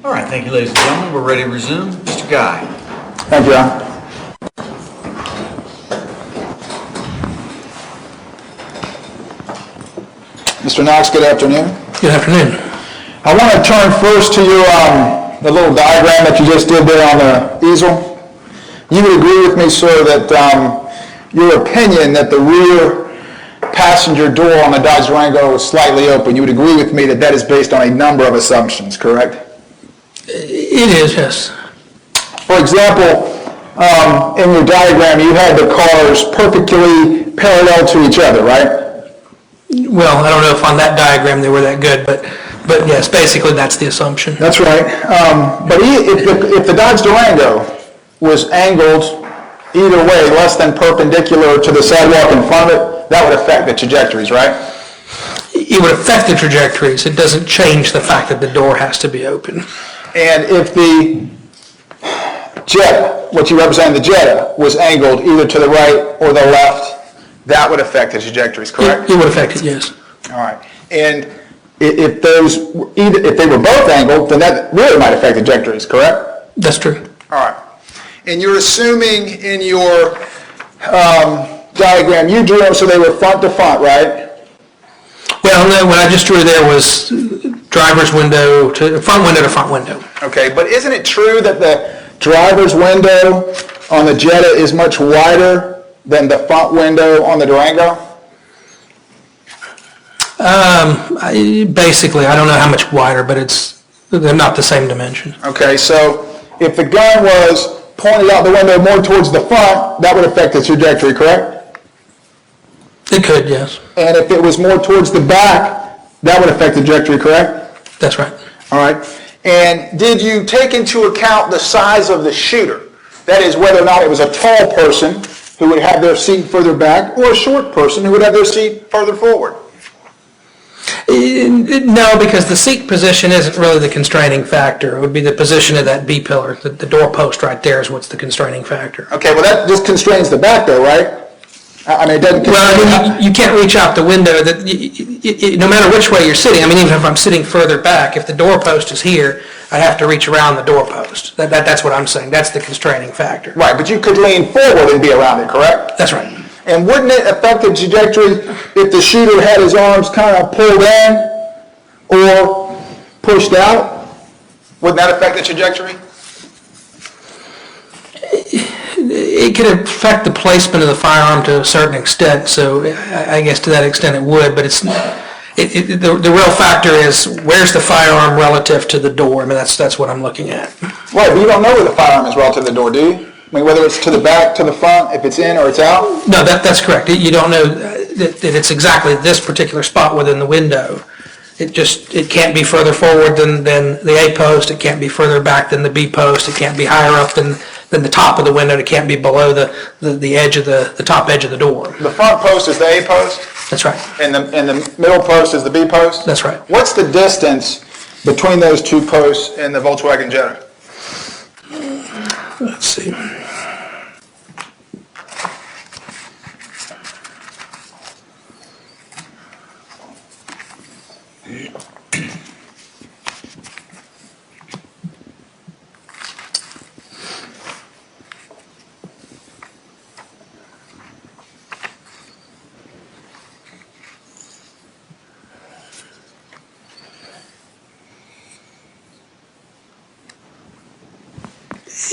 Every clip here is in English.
All right, thank you, ladies and gentlemen. We're ready to resume. Mr. Guy. Thank you, Ron. Mr. Knox, good afternoon. Good afternoon. I want to turn first to your the little diagram that you just did there on the easel. You would agree with me, sir, that your opinion that the rear passenger door on the Dodge Durango was slightly open, you would agree with me that that is based on a number of assumptions, correct? It is, yes. For example, in your diagram, you had the cars perfectly parallel to each other, right? Well, I don't know if on that diagram they were that good, but yes, basically that's the assumption. That's right. But if the Dodge Durango was angled either way, less than perpendicular to the sidewalk in front of it, that would affect the trajectories, right? It would affect the trajectories. It doesn't change the fact that the door has to be open. And if the Jetta, what you represent, the Jetta, was angled either to the right or the left, that would affect the trajectories, correct? It would affect it, yes. All right. And if they were both angled, then that really might affect the trajectories, correct? That's true. All right. And you're assuming in your diagram you drew them so they were front to front, right? Well, what I just drew there was driver's window to front window. Okay, but isn't it true that the driver's window on the Jetta is much wider than the front window on the Durango? Basically, I don't know how much wider, but they're not the same dimension. Okay, so if the gun was pointed out the window more towards the front, that would affect the trajectory, correct? It could, yes. And if it was more towards the back, that would affect the trajectory, correct? That's right. All right. And did you take into account the size of the shooter? That is, whether or not it was a tall person who would have their seat further back or a short person who would have their seat further forward? No, because the seat position isn't really the constraining factor. It would be the position of that B-pillar. The door post right there is what's the constraining factor. Okay, well that just constrains the back though, right? I mean, it doesn't constrain... Well, I mean, you can't reach out the window. No matter which way you're sitting, I mean, even if I'm sitting further back, if the door post is here, I have to reach around the door post. That's what I'm saying. That's the constraining factor. Right, but you could lean forward and be around it, correct? That's right. And wouldn't it affect the trajectory if the shooter had his arms kind of pulled in or pushed out? Wouldn't that affect the trajectory? It could affect the placement of the firearm to a certain extent, so I guess to that extent it would, but the real factor is where's the firearm relative to the door. I mean, that's what I'm looking at. Right, but you don't know where the firearm is relative to the door, do you? I mean, whether it's to the back, to the front, if it's in or it's out? No, that's correct. You don't know that it's exactly this particular spot within the window. It can't be further forward than the A post. It can't be further back than the B post. It can't be higher up than the top of the window. It can't be below the edge of the top edge of the door. The front post is the A post? That's right. And the middle post is the B post? That's right. What's the distance between those two posts in the Volkswagen Jetta? Let's see.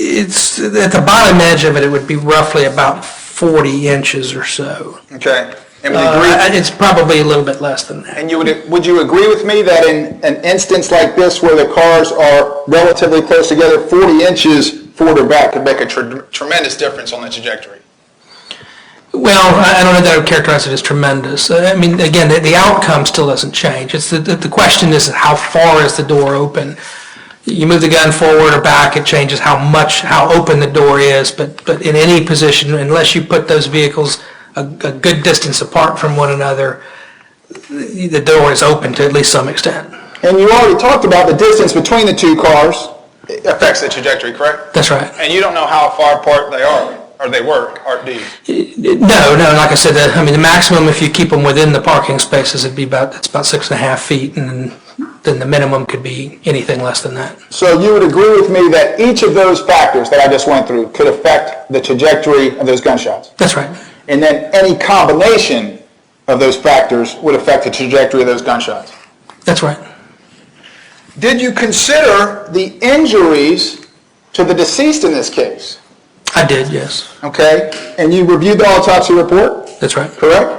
It's at the bottom edge of it. It would be roughly about 40 inches or so. Okay. And would you agree? It's probably a little bit less than that. And would you agree with me that in an instance like this where the cars are relatively close together, 40 inches forward or back could make a tremendous difference on the trajectory? Well, I don't know that I would characterize it as tremendous. I mean, again, the outcome still doesn't change. It's the question is how far is the door open? You move the gun forward or back, it changes how open the door is, but in any position, unless you put those vehicles a good distance apart from one another, the door is open to at least some extent. And you already talked about the distance between the two cars affects the trajectory, correct? That's right. And you don't know how far apart they are, or they were, or do you? No, like I said, the maximum if you keep them within the parking spaces, it's about 6.5 feet, and then the minimum could be anything less than that. So you would agree with me that each of those factors that I just went through could affect the trajectory of those gunshots? That's right. And then any combination of those factors would affect the trajectory of those gunshots? That's right. Did you consider the injuries to the deceased in this case? I did, yes. Okay, and you reviewed the autopsy report? That's right. Correct?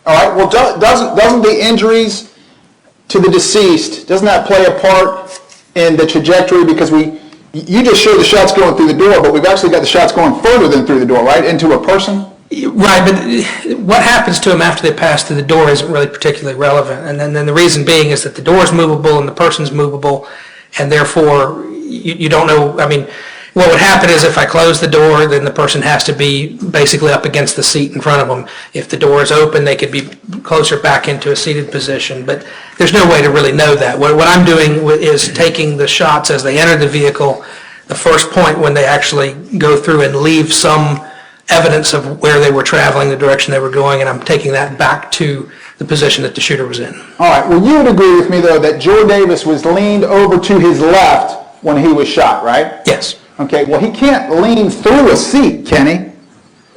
All right, well, doesn't the injuries to the deceased, doesn't that play a part in the trajectory? Because you just showed the shots going through the door, but we've actually got the shots going further than through the door, right? Into a person? Right, but what happens to them after they pass through the door isn't really particularly relevant. And then the reason being is that the door is movable and the person's movable, and therefore you don't know, I mean, what would happen is if I close the door, then the person has to be basically up against the seat in front of them. If the door is open, they could be closer back into a seated position, but there's no way to really know that. What I'm doing is taking the shots as they enter the vehicle, the first point when they actually go through and leave some evidence of where they were traveling, the direction they were going, and I'm taking that back to the position that the shooter was in. All right, well, you would agree with me, though, that Jordan Davis was leaned over to his left when he was shot, right? Yes. Okay, well, he can't lean through a seat, can he?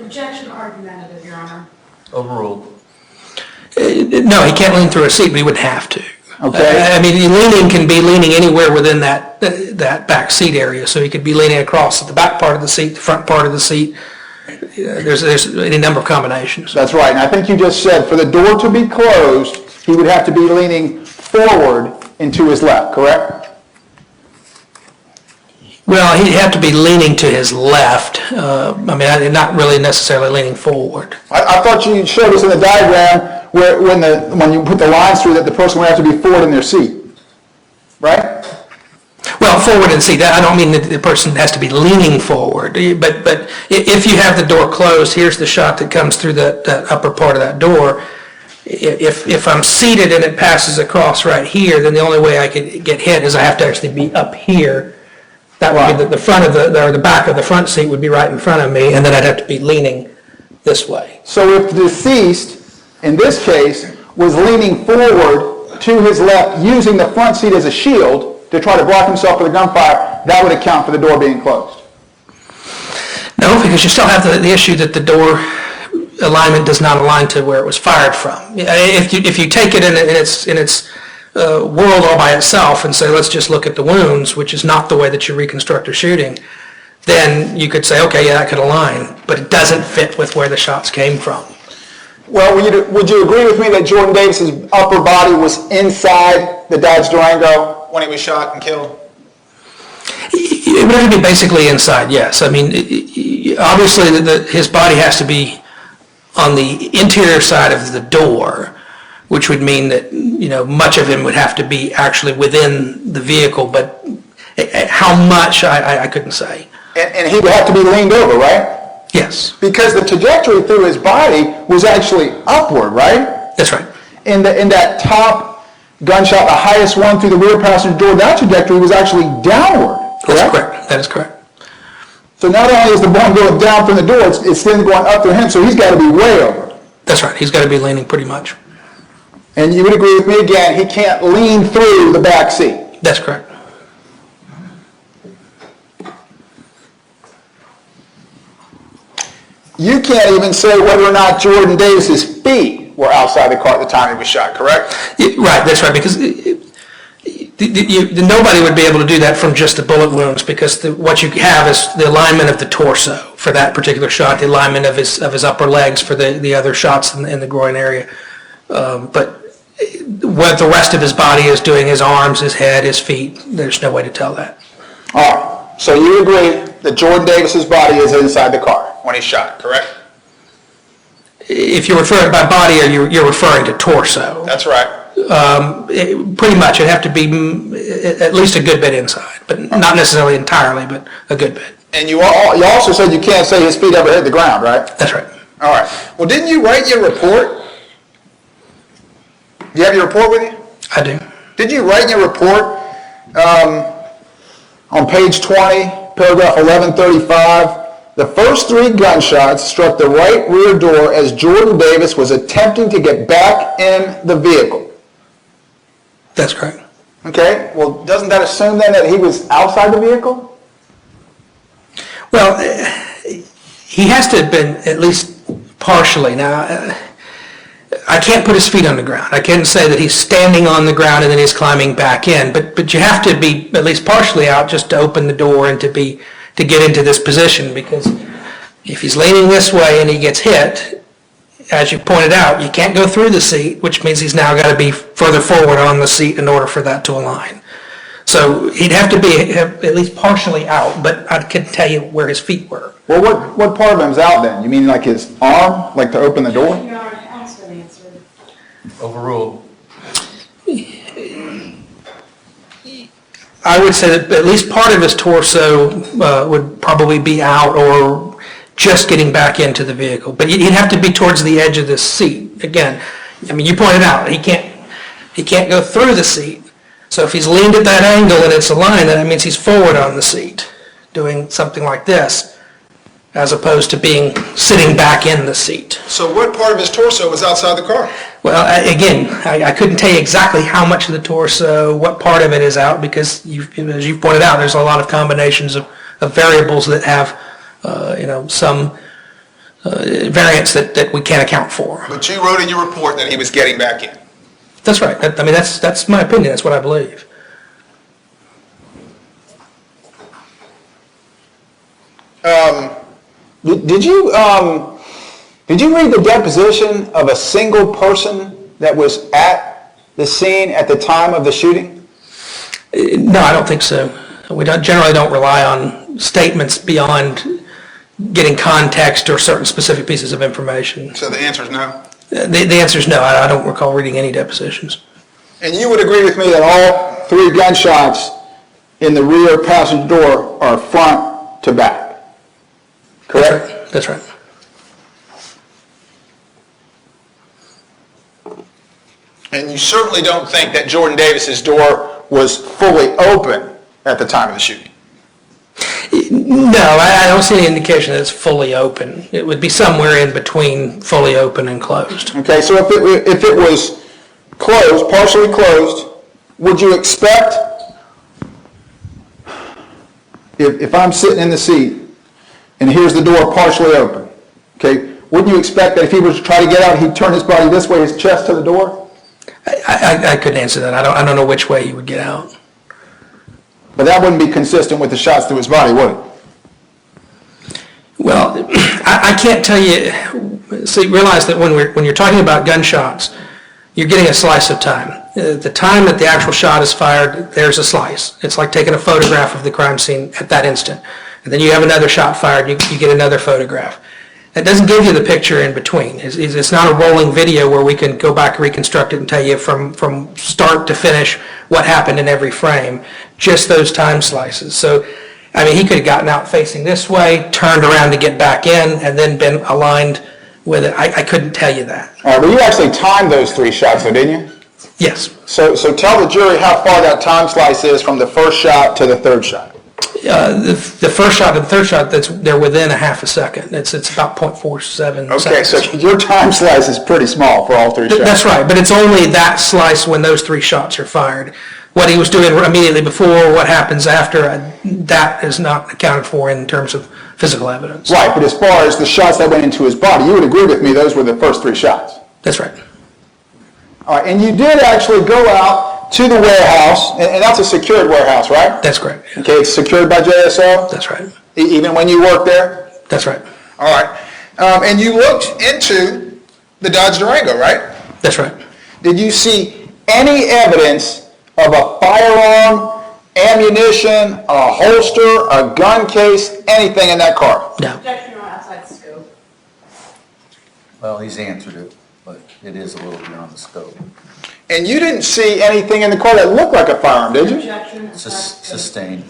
Objection argumentative, Your Honor. Overruled. No, he can't lean through a seat, but he wouldn't have to. Okay. I mean, leaning can be leaning anywhere within that back seat area, so he could be leaning across the back part of the seat, the front part of the seat. There's any number of combinations. That's right, and I think you just said for the door to be closed, he would have to be leaning forward and to his left, correct? Well, he'd have to be leaning to his left. I mean, not really necessarily leaning forward. I thought you showed us in the diagram where when you put the lines through that the person would have to be forward in their seat, right? Well, forward and seat, I don't mean that the person has to be leaning forward, but if you have the door closed, here's the shot that comes through that upper part of that door. If I'm seated and it passes across right here, then the only way I could get hit is I have to actually be up here. That would be the front of the back of the front seat would be right in front of me, and then I'd have to be leaning this way. So if the deceased, in this case, was leaning forward to his left using the front seat as a shield to try to block himself with a gunfire, that would account for the door being closed? No, because you still have the issue that the door alignment does not align to where it was fired from. If you take it in its world all by itself and say, let's just look at the wounds, which is not the way that you reconstruct a shooting, then you could say, okay, yeah, that could align, but it doesn't fit with where the shots came from. Well, would you agree with me that Jordan Davis's upper body was inside the Dodge Durango when he was shot and killed? It would have to be basically inside, yes. I mean, obviously his body has to be on the interior side of the door, which would mean that, much of him would have to be actually within the vehicle, but how much, I couldn't say. And he would have to be leaned over, right? Yes. Because the trajectory through his body was actually upward, right? That's right. In that top gunshot, the highest one through the rear passenger door, that trajectory was actually downward, correct? That's correct. That is correct. So not only is the bomb going down from the door, it's then going up through him, so he's got to be way over. That's right. He's got to be leaning pretty much. And you would agree with me again, he can't lean through the back seat. That's correct. You can't even say whether or not Jordan Davis's feet were outside the car at the time he was shot, correct? Right, that's right, because nobody would be able to do that from just the bullet wounds, because what you have is the alignment of the torso for that particular shot, the alignment of his upper legs for the other shots in the groin area. But what the rest of his body is doing, his arms, his head, his feet, there's no way to tell that. All right, so you agree that Jordan Davis's body is inside the car when he's shot, correct? If you're referring by body, you're referring to torso. That's right. Pretty much, it'd have to be at least a good bit inside, but not necessarily entirely, but a good bit. And you also said you can't say his feet ever hit the ground, right? That's right. All right. Well, didn't you write your report? Do you have your report with you? I do. Did you write in your report on page 20, paragraph 1135, the first 3 gunshots struck the right rear door as Jordan Davis was attempting to get back in the vehicle? That's correct. Okay, well, doesn't that assume then that he was outside the vehicle? Well, he has to have been at least partially. Now, I can't put his feet on the ground. I can't say that he's standing on the ground and then he's climbing back in, but you have to be at least partially out just to open the door and to get into this position, because if he's leaning this way and he gets hit, as you pointed out, you can't go through the seat, which means he's now got to be further forward on the seat in order for that to align. So he'd have to be at least partially out, but I couldn't tell you where his feet were. Well, what part of him's out then? You mean like his arm, like to open the door? Your Honor, asked and answered. Overruled. I would say that at least part of his torso would probably be out or just getting back into the vehicle. But he'd have to be towards the edge of the seat. Again, I mean, you pointed out, he can't go through the seat. So if he's leaned at that angle and it's aligned, then that means he's forward on the seat, doing something like this, as opposed to being sitting back in the seat. So what part of his torso was outside the car? Well, again, I couldn't tell you exactly how much of the torso, what part of it is out, because as you've pointed out, there's a lot of combinations of variables that have some variants that we can't account for. But you wrote in your report that he was getting back in. That's right. I mean, that's my opinion. That's what I believe. Did you read the deposition of a single person that was at the scene at the time of the shooting? No, I don't think so. We generally don't rely on statements beyond getting context or certain specific pieces of information. So the answer is no? The answer is no. I don't recall reading any depositions. And you would agree with me that all three gunshots in the rear passenger door are front to back, correct? That's right. And you certainly don't think that Jordan Davis's door was fully open at the time of the shooting? No, I don't see any indication that it's fully open. It would be somewhere in between fully open and closed. Okay, so if it was closed, partially closed, would you expect, if I'm sitting in the seat and here's the door partially open, okay, wouldn't you expect that if he was to try to get out, he'd turn his body this way, his chest to the door? I couldn't answer that. I don't know which way he would get out. But that wouldn't be consistent with the shots to his body, would it? Well, I can't tell you. See, realize that when you're talking about gunshots, you're getting a slice of time. The time that the actual shot is fired, there's a slice. It's like taking a photograph of the crime scene at that instant. And then you have another shot fired, you get another photograph. That doesn't give you the picture in between. It's not a rolling video where we can go back, reconstruct it, and tell you from start to finish what happened in every frame. Just those time slices. So, I mean, he could have gotten out facing this way, turned around to get back in, and then been aligned with it. I couldn't tell you that. All right, well, you actually timed those three shots, though, didn't you? Yes. So tell the jury how far that time slice is from the first shot to the third shot. The first shot and the third shot, they're within a half a second. It's about 0.47 Okay, seconds. so your time slice is pretty small for all three shots. That's right, but it's only that slice when those three shots are fired. What he was doing immediately before, what happens after, that is not accounted for in terms of physical evidence. Right, but as far as the shots that went into his body, you would agree with me those were the first three shots. That's right. All right, and you did actually go out to the warehouse, and that's a secured warehouse, right? That's correct. Yeah. Okay, it's secured by JSO? That's right. Even when you worked there? That's right. All right. And you looked into the Dodge Durango, right? That's right. Did you see any evidence of a firearm, ammunition, a holster, a gun case, anything in that car? No. Objection on outside the scope. Well, he's answered it, but it is a little beyond the scope. And you didn't see anything in the car that looked like a firearm, did you? Objection outside the scope. Sustained.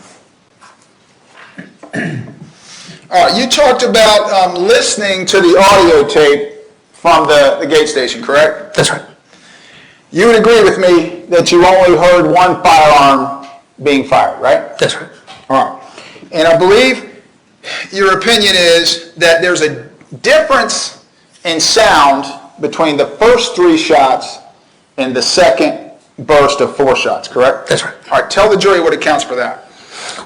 All right, you talked about listening to the audio tape from the gate station, correct? That's right. You would agree with me that you only heard one firearm being fired, right? That's right. All right. And I believe your opinion is that there's a difference in sound between the first three shots and the second burst of 4 shots, correct? That's right. All right, tell the jury what accounts for that.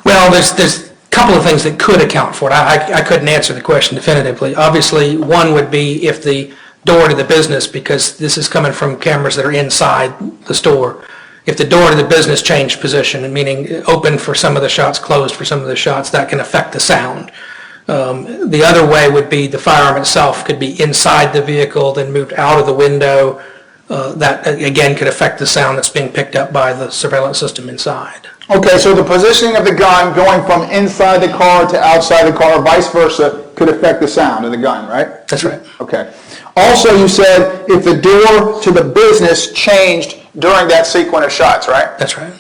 Well, there's a couple of things that could account for it. I couldn't answer the question definitively. Obviously, one would be if the door to the business, because this is coming from cameras that are inside the store, if the door to the business changed position, meaning open for some of the shots, closed for some of the shots, that can affect the sound. The other way would be the firearm itself could be inside the vehicle, then moved out of the window. That, again, could affect the sound that's being picked up by the surveillance system inside. Okay, so the positioning of the gun going from inside the car to outside the car, or vice versa, could affect the sound of the gun, right? That's right. Okay. Also, you said if the door to the business changed during that sequence of shots, right? That's right.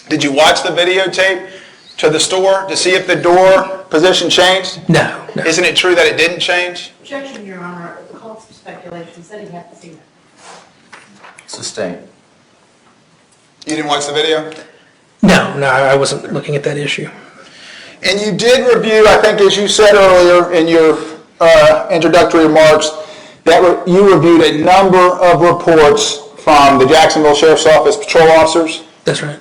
Did you watch the videotape to the store to see if the door position changed? No. Isn't it true that it didn't change? Objection, Your Honor, calls for speculation, said he hadn't seen it. Sustained. You didn't watch the video? No, I wasn't looking at that issue. And you did review, I think as you said earlier in your introductory remarks, that you reviewed a number of reports from the Jacksonville Sheriff's Office patrol officers, That's right.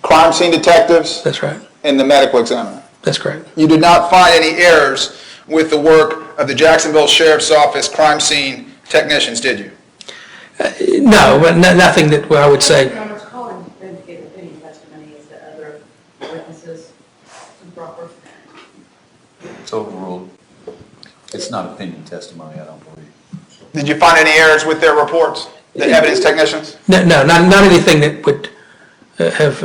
crime scene detectives, That's right. and the medical examiner. That's correct. You did not find any errors with the work of the Jacksonville Sheriff's Office crime scene technicians, did you? No, but nothing that I would say. Your Honor's calling vindicated opinion testimony is that other witnesses improper. It's overruled. It's not opinion testimony, I don't believe. Did you find any errors with their reports, the evidence technicians? No, not anything that would have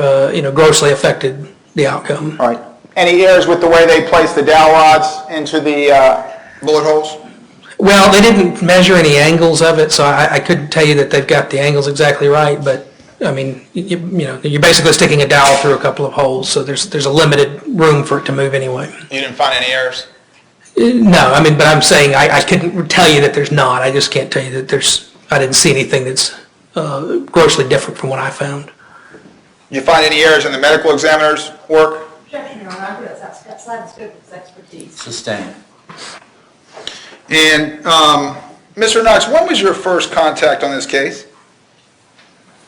grossly affected the outcome. All right. Any errors with the way they placed the dowel rods into the bullet holes? Well, they didn't measure any angles of it, so I couldn't tell you that they've got the angles exactly right, but I mean, you're basically sticking a dowel through a couple of holes, so there's a limited room for it to move anyway. You didn't find any errors? No, I mean, but I'm saying I couldn't tell you that there's not. I just can't tell you that I didn't see anything that's grossly different from what I found. You find any errors in the medical examiner's work? Objection, Your Honor, I believe that's outside the scope of his expertise. Sustained. And Mr. Knox, when was your first contact on this case?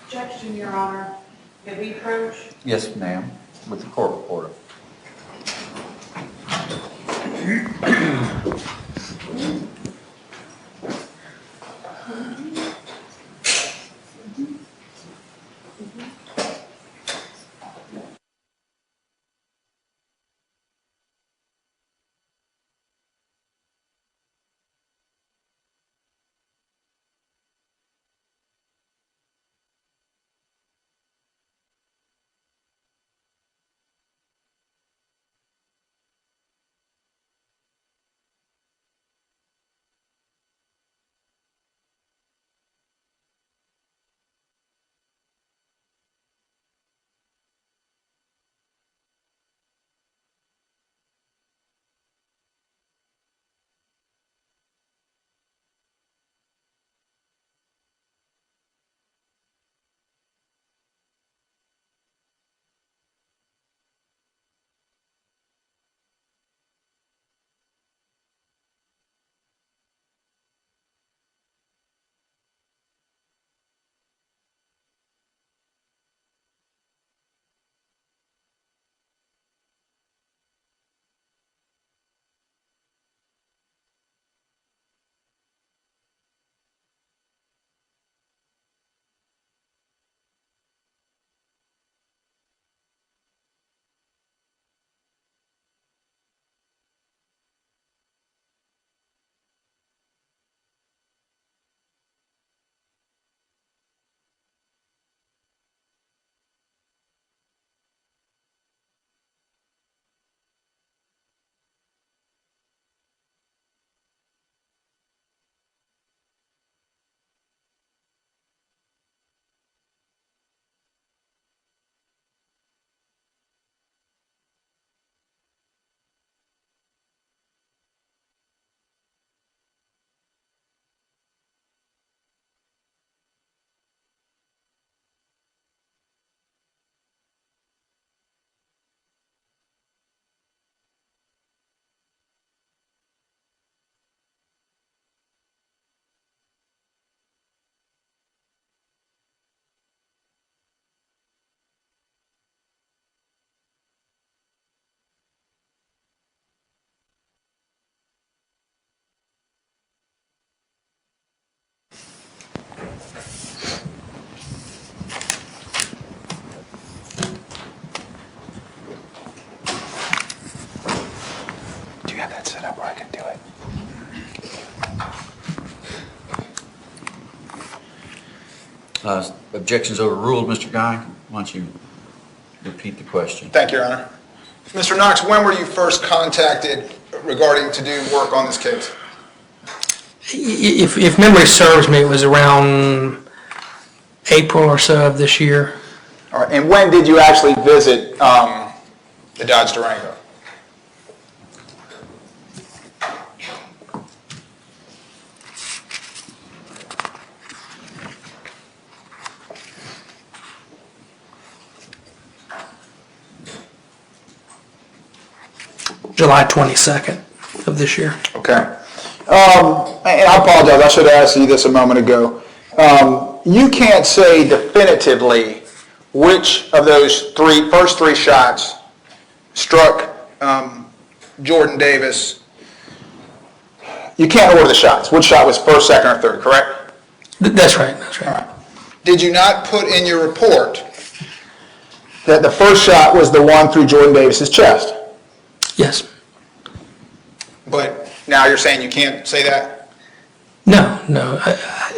Objection, Your Honor, may we approach? Yes, ma'am, with the court reporter. Do you have that set up where I can do it? Objections overruled, Mr. Guy. Why don't you repeat the question? Thank you, Your Honor. Mr. Knox, when were you first contacted regarding to do work on this case? If memory serves me, it was around April or so of this year. All right, and when did you actually visit the Dodge Durango? July 22nd of this year. Okay. And I apologize, I should have asked you this a moment ago. You can't say definitively which of those first three shots struck Jordan Davis. You can't order the shots. Which shot was first, second, or third, correct? That's right, that's right. All right. Did you not put in your report that the first shot was the one through Jordan Davis's chest? Yes. But now you're saying you can't say that? No.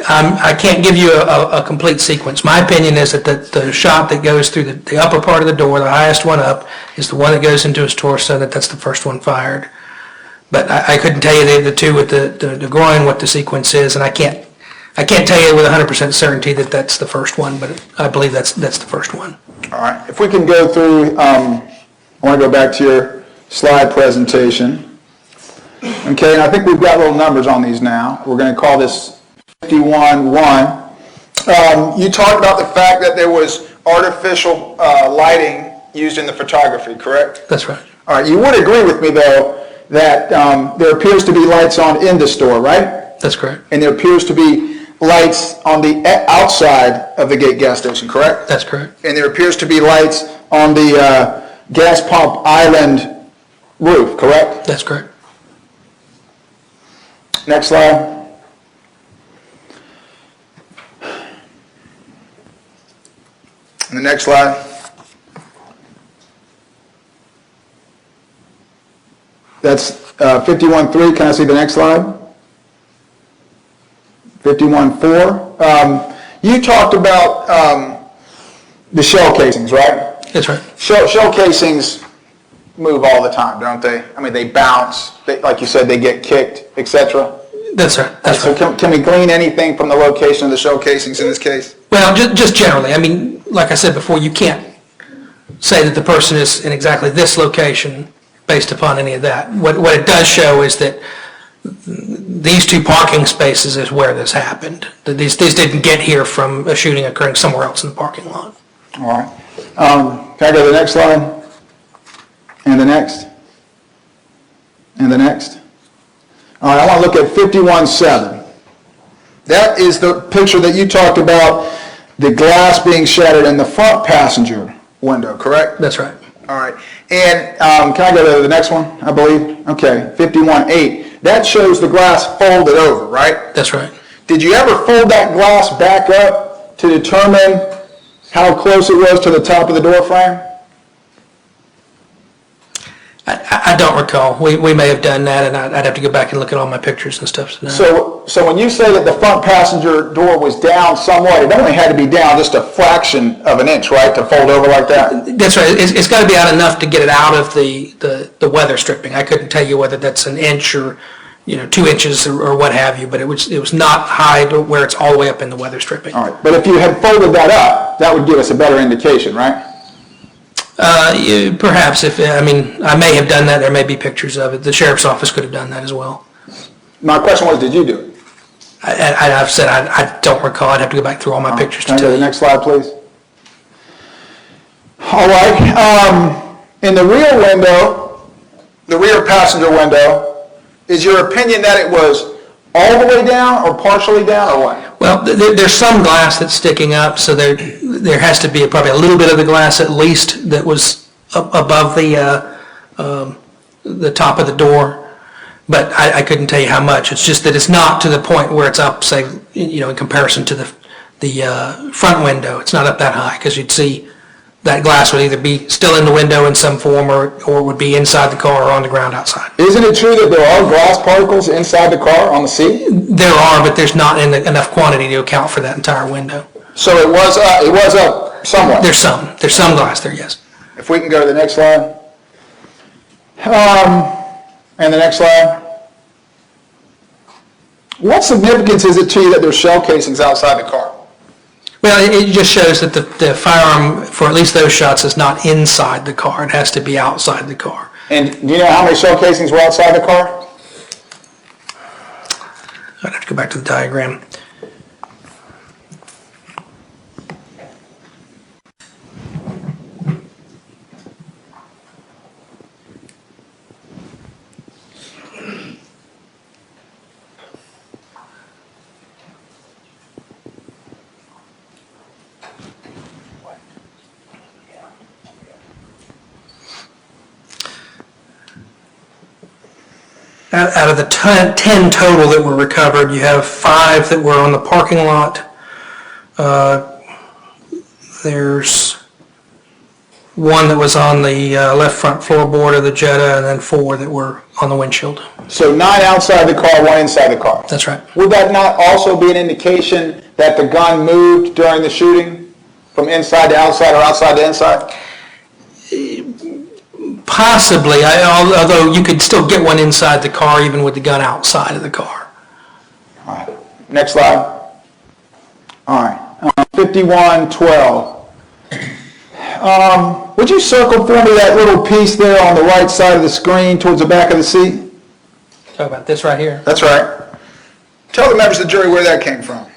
I can't give you a complete sequence. My opinion is that the shot that goes through the upper part of the door, the highest one up, is the one that goes into his torso, that's the first one fired. But I couldn't tell you the two with the groin what the sequence is, and I can't tell you with 100% certainty that that's the first one, but I believe that's the first one. All right. If we can go through, I want to go back to your slide presentation. Okay, and I think we've got little numbers on these now. We're going to call this 51-1. You talked about the fact that there was artificial lighting used in the photography, correct? That's right. All right, you would agree with me, though, that there appears to be lights on in the store, right? That's correct. And there appears to be lights on the outside of the gate gas station, correct? That's correct. And there appears to be lights on the gas pump island roof, correct? That's correct. Next slide. And the next slide. That's 51-3. Can I see the next slide? 51-4. You talked about the shell casings, right? That's right. Shell casings move all the time, don't they? I mean, they bounce. Like you said, they get kicked, etc. That's right. That's So right. can we glean anything from the location of the shell casings in this case? Well, just generally. I mean, like I said before, you can't say that the person is in exactly this location based upon any of that. What it does show is that these two parking spaces is where this happened. These didn't get here from a shooting occurring somewhere else in the parking lot. All right. Can I go to the next slide? And the next? And the next? All right, I want to look at 51-7. That is the picture that you talked about, the glass being shattered in the front passenger window, correct? That's right. All right. And can I go to the next one, I believe? Okay, 51-8. That shows the glass folded over, right? That's right. Did you ever fold that glass back up to determine how close it was to the top of the door frame? I don't recall. We may have done that, and I'd have to go back and look at all my pictures and stuff. So when you say that the front passenger door was down somewhat, it only had to be down just a fraction of an inch, right, to fold over like that? That's right. It's got to be out enough to get it out of the weather stripping. I couldn't tell you whether that's an inch or 2 inches or what have you, but it was not high to where it's all the way up in the weather stripping. All right. But if you had folded that up, that would give us a better indication, right? Perhaps I may have done that. There may be pictures of it. The sheriff's office could have done that as well. My question was, did you do it? I've said I don't recall. I'd have to go back through all my pictures to Can I go tell to the you. next slide, please? All right. In the rear window, the rear passenger window, is your opinion that it was all the way down or partially down or what? Well, there's some glass that's sticking up, so there has to be probably a little bit of the glass at least that was above the top of the door, but I couldn't tell you how much. It's just that it's not to the point where it's up, say, in comparison to front window. It's not up that high, because you'd see that glass would either be still in the window in some form, or it would be inside the car or on the ground outside. Isn't it true that there are glass particles inside the car on the seat? There are, but there's not enough quantity to account for that entire window. So it was up somewhat? There's some glass there, yes. If we can go to the next slide. And the next slide. What significance is it to you that there's shell casings outside the car? Well, it just shows that the firearm, for at least those shots, is not inside the car. It has to be outside the car. And do you know how many shell casings were outside the car? I'd have to go back to the diagram. Out of the 10 total that were recovered, you have 5 that were on the parking lot. There's 1 that was on the left front floorboard of the Jetta, and then 4 that were on the windshield. So 9 outside the car, 1 inside the car. That's right. Would that not also be an indication that the gun moved during the shooting from inside to outside or outside to inside? Possibly, although you could still get one inside the car even with the gun outside of the car. All right. Next slide. All right. 5112. Would you circle for me that little piece there on the right side of the screen towards the back of the seat? Talk about this right here. That's right. Tell the members of the jury where that came from.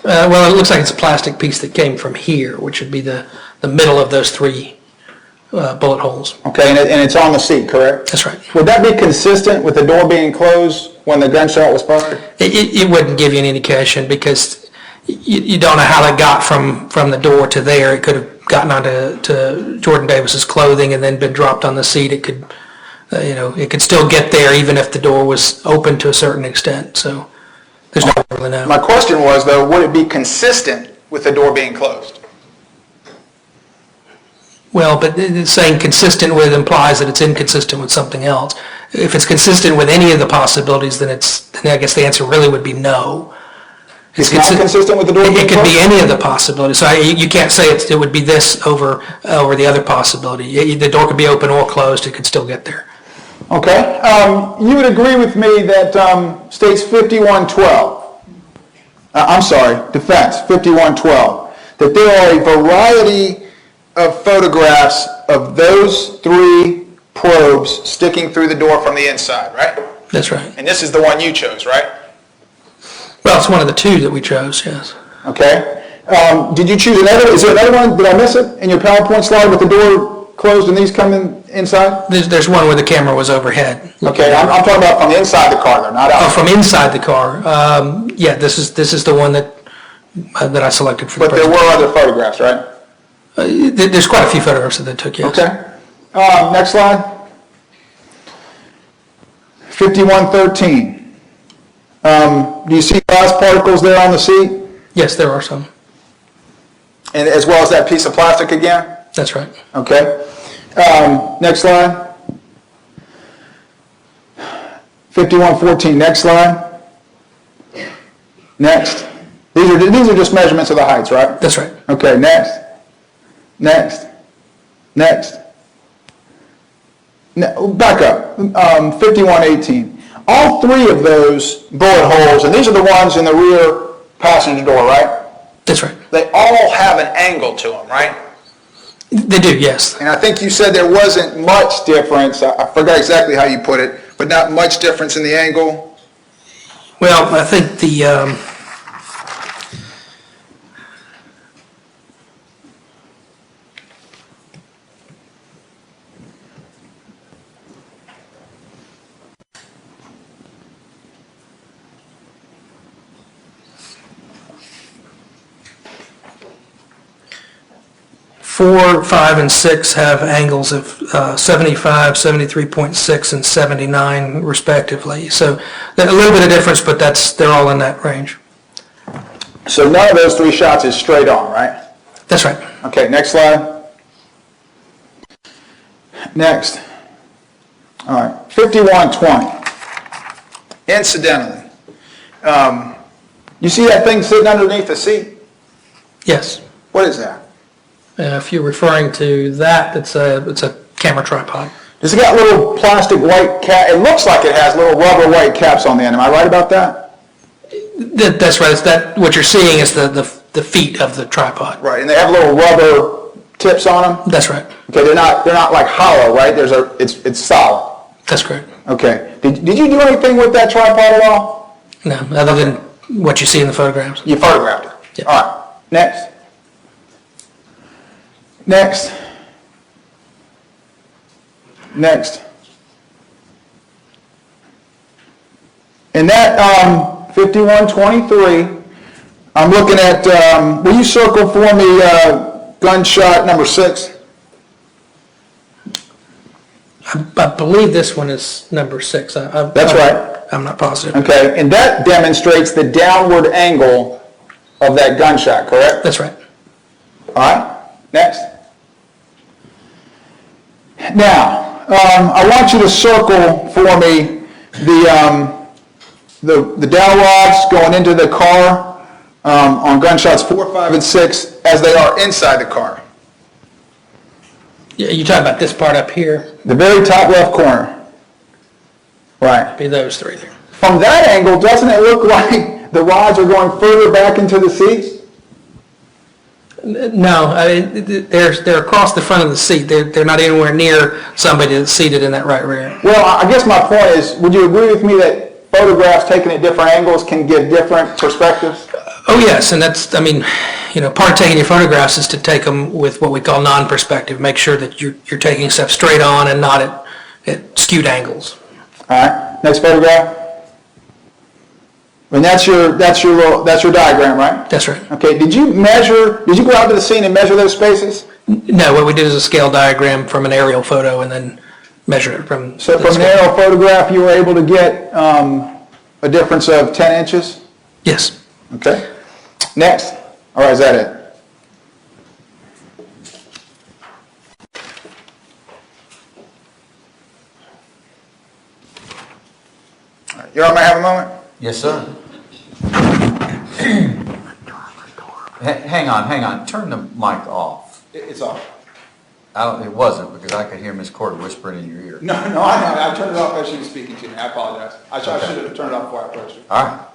Well, it looks like it's a plastic piece that came from here, which would be the middle of those 3 bullet holes. Okay, and it's on the seat, correct? That's right. Would that be consistent with the door being closed when the gunshot was fired? It wouldn't give you an indication, because you don't know how it got from the door to there. It could have gotten onto Jordan Davis's clothing and then been dropped on the seat. It could, it could still get there even if the door was open to a certain extent. So there's no way to really know. My question was, though, would it be consistent with the door being closed? Well, but saying consistent with implies that it's inconsistent with something else. If it's consistent with any of the possibilities, then I guess the answer really would be no. It's not consistent with the door being It could closed? be any of the possibilities. So you can't say it would be this over the other possibility. The door could be open or closed. It could still get there. Okay. You would agree with me that states 5112, defense 5112, that there are a variety of photographs of those 3 probes sticking through the door from the inside, right? That's right. And this is the one you chose, right? Well, it's one of the 2 that we chose, yes. Okay. Did you choose another? Is there another one? Did I miss it in your PowerPoint slide with the door closed and these coming inside? There's one where the camera was overhead. Okay, I'm talking about from the inside the car, though, not out. Oh, from inside the car. Yeah, this is the one that I selected for the But there were other photographs, right? There's quite a few photographs that they took, yes. Okay. Next slide. 5113. Do you see glass particles there on the seat? Yes, there are some. And as well as that piece of plastic again? That's right. Okay. Next slide. 5114. Next slide. Next. These are just measurements of the heights, right? That's right. Okay, next. Next. Next. Back up. 5118. All 3 of those bullet holes, and these are the ones in the rear passenger door, right? That's right. They all have an angle to them, right? They do, yes. And I think you said there wasn't much difference. I forgot exactly how you put it, but not much difference in the angle. Well, I think the 4, 5, and 6 have angles of 75, 73.6, and 79 respectively. So a little bit of difference, but they're all in that range. So none of those 3 shots is straight on, right? That's right. Okay, next slide. Next. All right, 5120. Incidentally, you see that thing sitting underneath the seat? Yes. What is that? If you're referring to that, it's a camera tripod. Does it got little plastic white cap? It looks like it has little rubber white caps on the end. Am I right about that? That's right. What you're seeing is the feet of the tripod. Right, and they have little rubber tips on them? That's right. Okay, they're not like hollow, right? It's solid. That's correct. Okay. Did you do anything with that tripod at all? No, other than what you see in the photographs. You photographed it? Yeah. All right, next. Next. Next. And that 5123, I'm looking at, will you circle for me gunshot number 6? I believe this one is number 6. That's right. I'm not positive. Okay, and that demonstrates the downward angle of that gunshot, correct? That's right. All right, next. Now, I want you to circle for me the dowel rods going into the car on gunshots 4, 5, and 6 as they are inside the car. Yeah, you talking about this part up here? The very top left corner. Right. Be those 3 there. From that angle, doesn't it look like the rods are going further back into the seats? No, I mean, they're across the front of the seat. They're not anywhere near somebody that's seated in that right rear. Well, I guess my point is, would you agree with me that photographs taken at different angles can give different perspectives? Oh, yes, and that's, I mean, part of taking your photographs is to take them with what we call non-perspective. Make sure that you're taking stuff straight on and not at skewed angles. All right, next photograph. And that's your diagram, right? That's right. Okay, did you go out to the scene and measure those spaces? No, what we did is a scale diagram from an aerial photo and then measure it from... So from an aerial photograph, you were able to get a difference of 10 inches? Yes. Okay. Next. All right, is that it? All right, you all might have a moment? Yes, sir. Hang on. Turn the mic off. It's off. It wasn't, because I could hear Miss Corder whispering in your ear. No, I know. I turned it off as she was speaking to me. I apologize. I should have turned it off before I approached her. All right.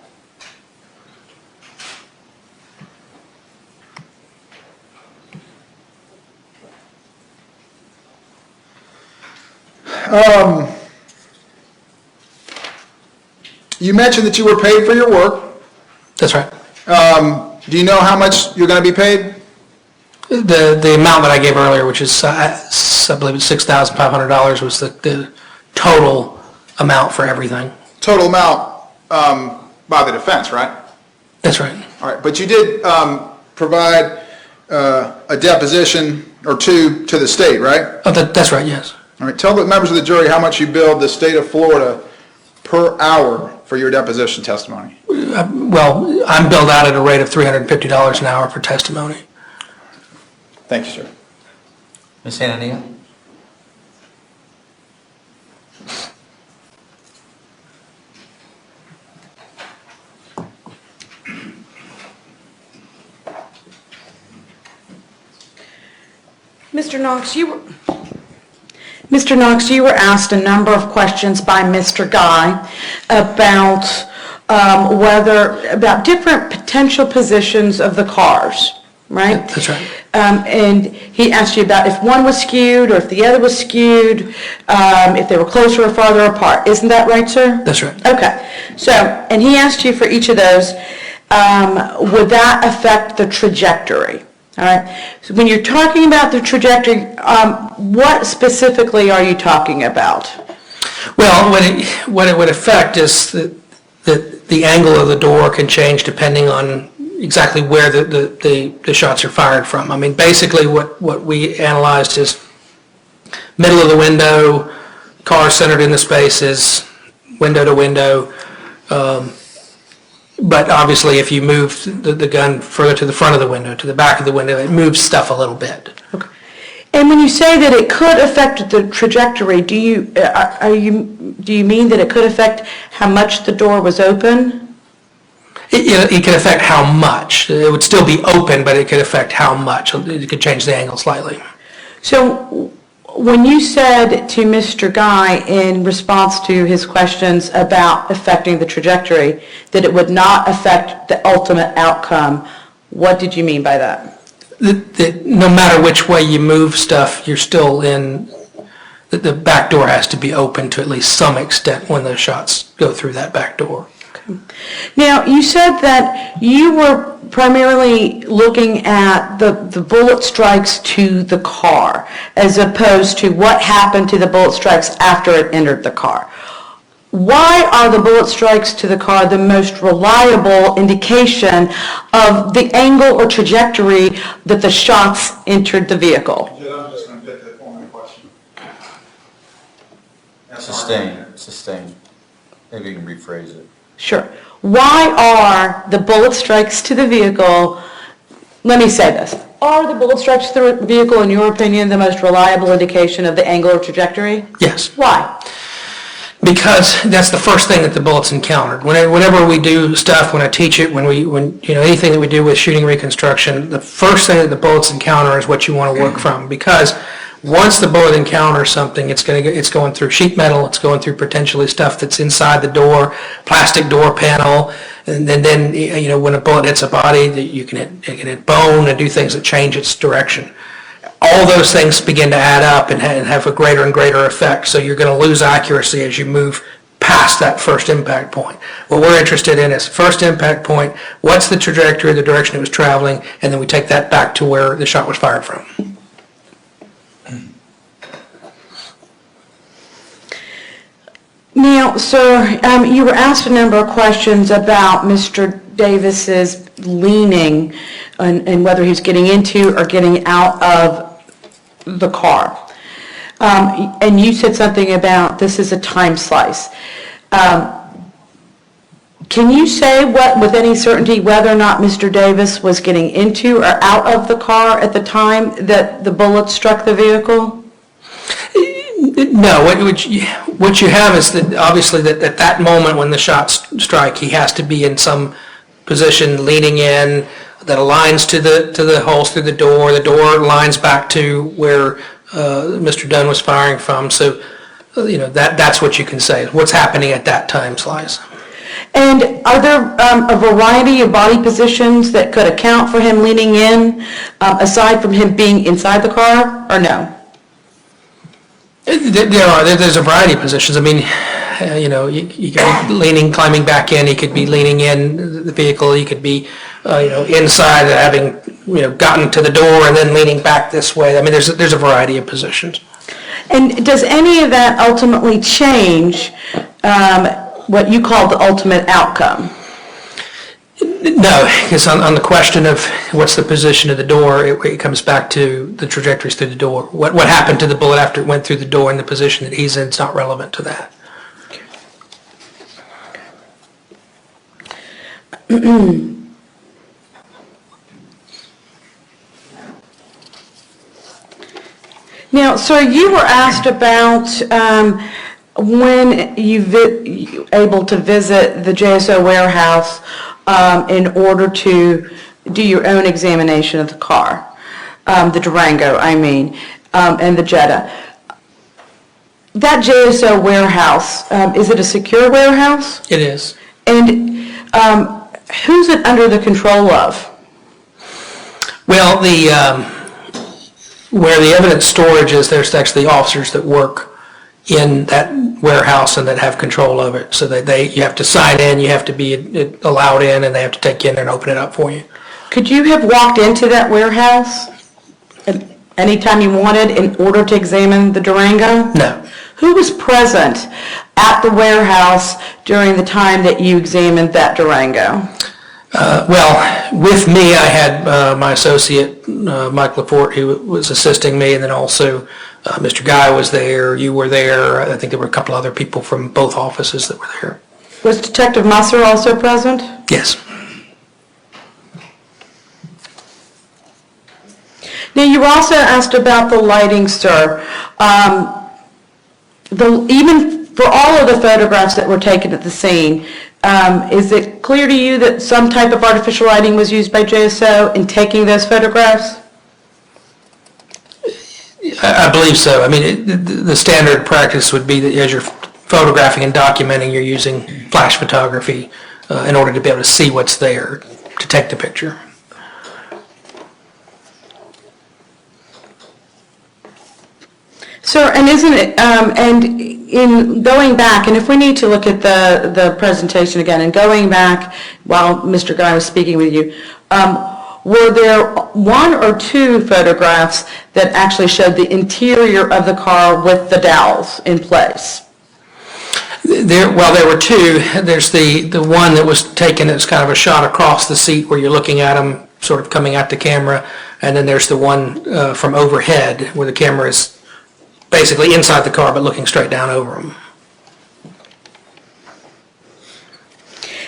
You mentioned that you were paid for your work. That's right. Do you know how much you're going to be paid? The amount that I gave earlier, which is, I believe it's $6,500, was the total amount for everything. Total amount by the defense, right? That's right. All right, but you did provide a deposition or two to the state, right? Oh, that's right, yes. All right, tell the members of the jury how much you billed the state of Florida per hour for your deposition testimony. Well, I'm billed out at a rate of $350 an hour for testimony. Thank you, sir. Ms. Hanania? Mr. Knox, you were asked a number of questions by Mr. Guy about about different potential positions of the cars, right? That's right. And he asked you about if one was skewed or if the other was skewed, if they were closer or farther apart. Isn't that right, sir? That's right. Okay. So, and he asked you for each of those, would that affect the trajectory? All right. So when you're talking about the trajectory, what specifically are you talking about? Well, what it would affect is that the angle of the door can change depending on exactly where the shots are fired from. I mean, basically what we analyzed is middle of the window, car centered in the spaces, window to window, But obviously, if you move the gun further to the front of the window, to the back of the window, it moves stuff a little bit. Okay. And when you say that it could affect the trajectory, do you mean that it could affect how much the door was open? It could affect how much. It would still be open, but it could affect how much. It could change the angle slightly. So when you said to Mr. Guy in response to his questions about affecting the trajectory, that it would not affect the ultimate outcome, what did you mean by that? That no matter which way you move stuff, you're still in, the back door has to be open to at least some extent when the shots go through that back door. Now, you said that you were primarily looking at the bullet strikes to the car as opposed to what happened to the bullet strikes after it entered the car. Why are the bullet strikes to the car the most reliable indication of the angle or trajectory that the shots entered the vehicle? I'm just going to get that one question. Sustained. Maybe you can rephrase it. Sure. Why are the bullet strikes to the vehicle, let me say this, are the bullet strikes to the vehicle, in your opinion, the most reliable indication of the angle or trajectory? Yes. Why? Because that's the first thing that the bullets encountered. Whenever we do stuff, when I teach it, when anything that we do with shooting reconstruction, the first thing that the bullets encounter is what you want to work from. Because once the bullet encounters something, it's going through sheet metal, it's going through potentially stuff that's inside the door, plastic door panel, and then when a bullet hits a body, it can hit bone and do things that change its direction. All those things begin to add up and have a greater and greater effect. So you're going to lose accuracy as you move past that first impact point. What we're interested in is first impact point, what's the trajectory, the direction it was traveling, and then we take that back to where the shot was fired from. Now, sir, you were asked a number of questions about Mr. Davis's leaning and whether he's getting into or getting out of the car. And you said something about this is a time slice. Can you say with any certainty whether or not Mr. Davis was getting into or out of the car at the time that the bullet struck the vehicle? No, what you have is that obviously that at that moment when the shots strike, he has to be in some position leaning in that aligns to the holes through the door. The door lines back to where Mr. Dunn was firing from. So, that's what you can say. What's happening at that time slice. And are there a variety of body positions that could account for him leaning in, aside from him being inside the car, or no? There's a variety of positions. I mean, you could be leaning, climbing back in. He could be leaning in the vehicle. He could be, inside, having, gotten to the door and then leaning back this way. I mean, there's a variety of positions. And does any of that ultimately change what you call the ultimate outcome? No, because on the question of what's the position of the door, it comes back to the trajectories through the door. What happened to the bullet after it went through the door and the position that he's in is not relevant to that. Now, sir, you were asked about when you able to visit the JSO warehouse in order to do your own examination of the car, the Durango, and the Jetta. That JSO warehouse, is it a secure warehouse? It is. And who's it under the control of? Well, where the evidence storage is, there's actually officers that work in that warehouse and that have control of it. So that you have to sign in, you have to be allowed in, and they have to take you in and open it up for you. Could you have walked into that warehouse anytime you wanted in order to examine the Durango? No. Who was present at the warehouse during the time that you examined that Durango? Well, with me, I had my associate, Mike Laporte, who was assisting me, and then also Mr. Guy was there, you were there. I think there were a couple other people from both offices that were there. Was Detective Musser also present? Yes. Now, you were also asked about the lighting, sir. Even for all of the photographs that were taken at the scene, is it clear to you that some type of artificial lighting was used by JSO in taking those photographs? I believe so. I mean, the standard practice would be that as you're photographing and documenting, you're using flash photography in order to be able to see what's there to take the picture. Sir, and isn't it, and in going back, and if we need to look at the presentation again, and going back while Mr. Guy was speaking with you, were there one or two photographs that actually showed the interior of the car with the dowels in place? There were two. There's the one that was taken as kind of a shot across the seat where you're looking at them sort of coming at the camera, and then there's the one from overhead where the camera is basically inside the car but looking straight down over them.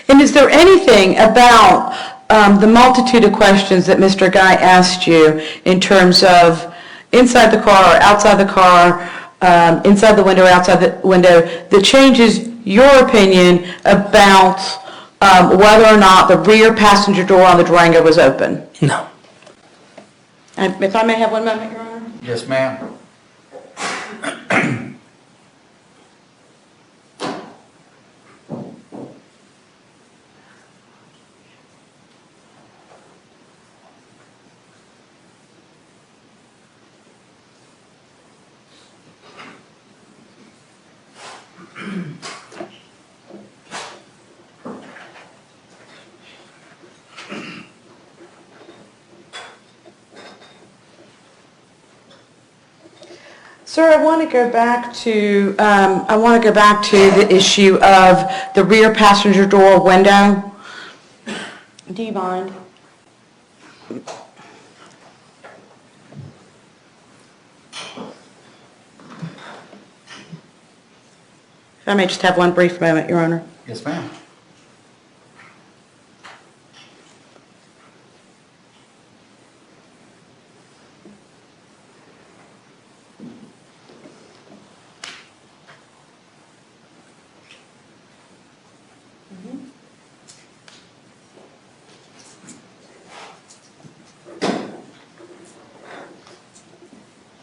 And is there anything about the multitude of questions that Mr. Guy asked you in terms of inside the car or outside the car, inside the window, outside the window, that changes your opinion about whether or not the rear passenger door on the Durango was open? No. And if I may have 1 moment, Your Honor? Yes, ma'am. Sir, I want to go back to the issue of the rear passenger door window. Do you mind? If I may just have one brief moment, Your Honor. Yes, ma'am.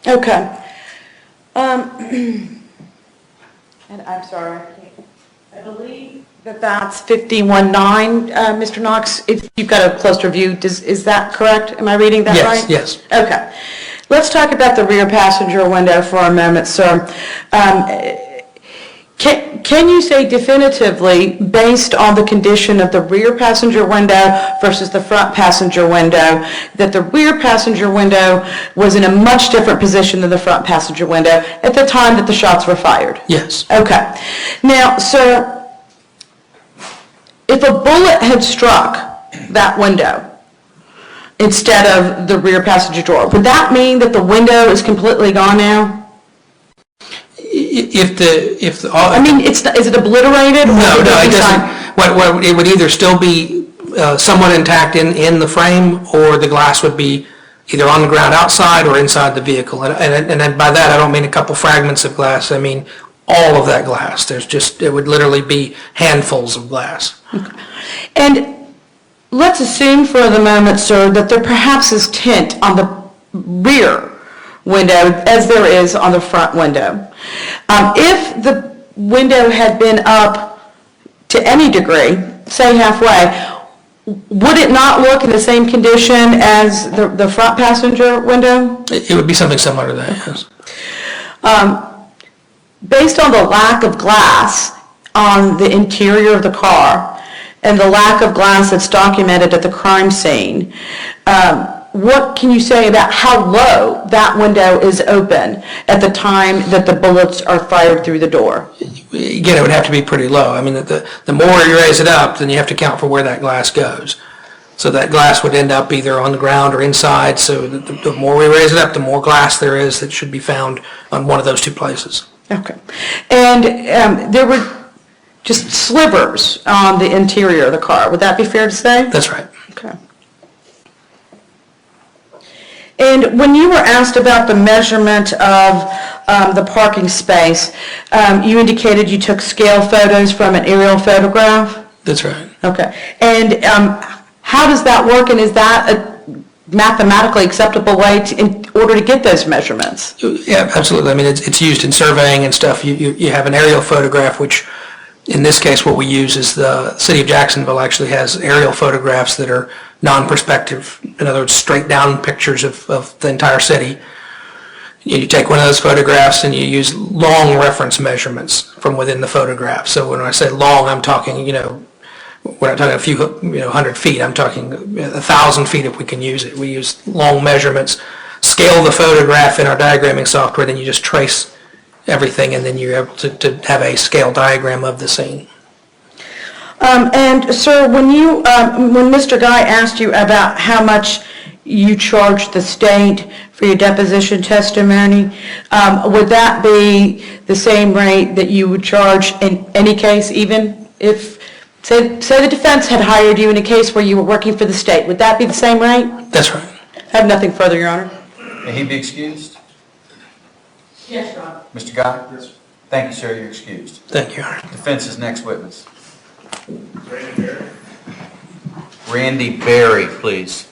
Okay. And I'm sorry, I believe that that's 51.9, Mr. Knox. If you've got a closer view, is that correct? Am I reading that right? Yes. Okay. Let's talk about the rear passenger window for a moment, sir. Can you say definitively, based on the condition of the rear passenger window versus the front passenger window, that the rear passenger window was in a much different position than the front passenger window at the time that the shots were fired? Yes. Okay. Now, sir, if a bullet had struck that window instead of the rear passenger door, would that mean that the window is completely gone now? Is it obliterated? No, it doesn't. It would either still be somewhat intact in the frame, or the glass would be either on the ground outside or inside the vehicle. And by that, I don't mean a couple fragments of glass. I mean all of that glass. It would literally be handfuls of glass. Okay. And let's assume for the moment, sir, that there perhaps is tint on the rear window as there is on the front window. If the window had been up to any degree, say halfway, would it not look in the same condition as the front passenger window? It would be something similar to that, yes. Based on the lack of glass on the interior of the car and the lack of glass that's documented at the crime scene, what can you say about how low that window is open at the time that the bullets are fired through the door? Again, it would have to be pretty low. I mean, the more you raise it up, then you have to count for where that glass goes. So that glass would end up either on the ground or inside. So the more we raise it up, the more glass there is that should be found on one of those two places. Okay. And there were just slivers on the interior of the car. Would that be fair to say? That's right. Okay. And when you were asked about the measurement of the parking space, you indicated you took scale photos from an aerial photograph? That's right. Okay. And how does that work, and is that a mathematically acceptable way in order to get those measurements? Yeah, absolutely. I mean, it's used in surveying and stuff. You have an aerial photograph, which in this case what we use is the city of Jacksonville actually has aerial photographs that are non-perspective. In other words, straight down pictures of the entire city. You take one of those photographs and you use long reference measurements from within the photograph. So when I say long, I'm talking, we're not talking a few, 100 feet. I'm talking 1,000 feet if we can use it. We use long measurements, scale the photograph in our diagramming software, then you just trace everything, and then you're able to have a scale diagram of the scene. And sir, when Mr. Guy asked you about how much you charged the state for your deposition testimony, would that be the same rate that you would charge in any case, even if, say the defense had hired you in a case where you were working for the state, would that be the same rate? That's right. I have nothing further, Your Honor. May he be excused? Yes, Your Honor. Mr. Guy? Yes. Thank you, sir. You're excused. Thank you, Your Honor. Defense's next witness. Randy Berry, please.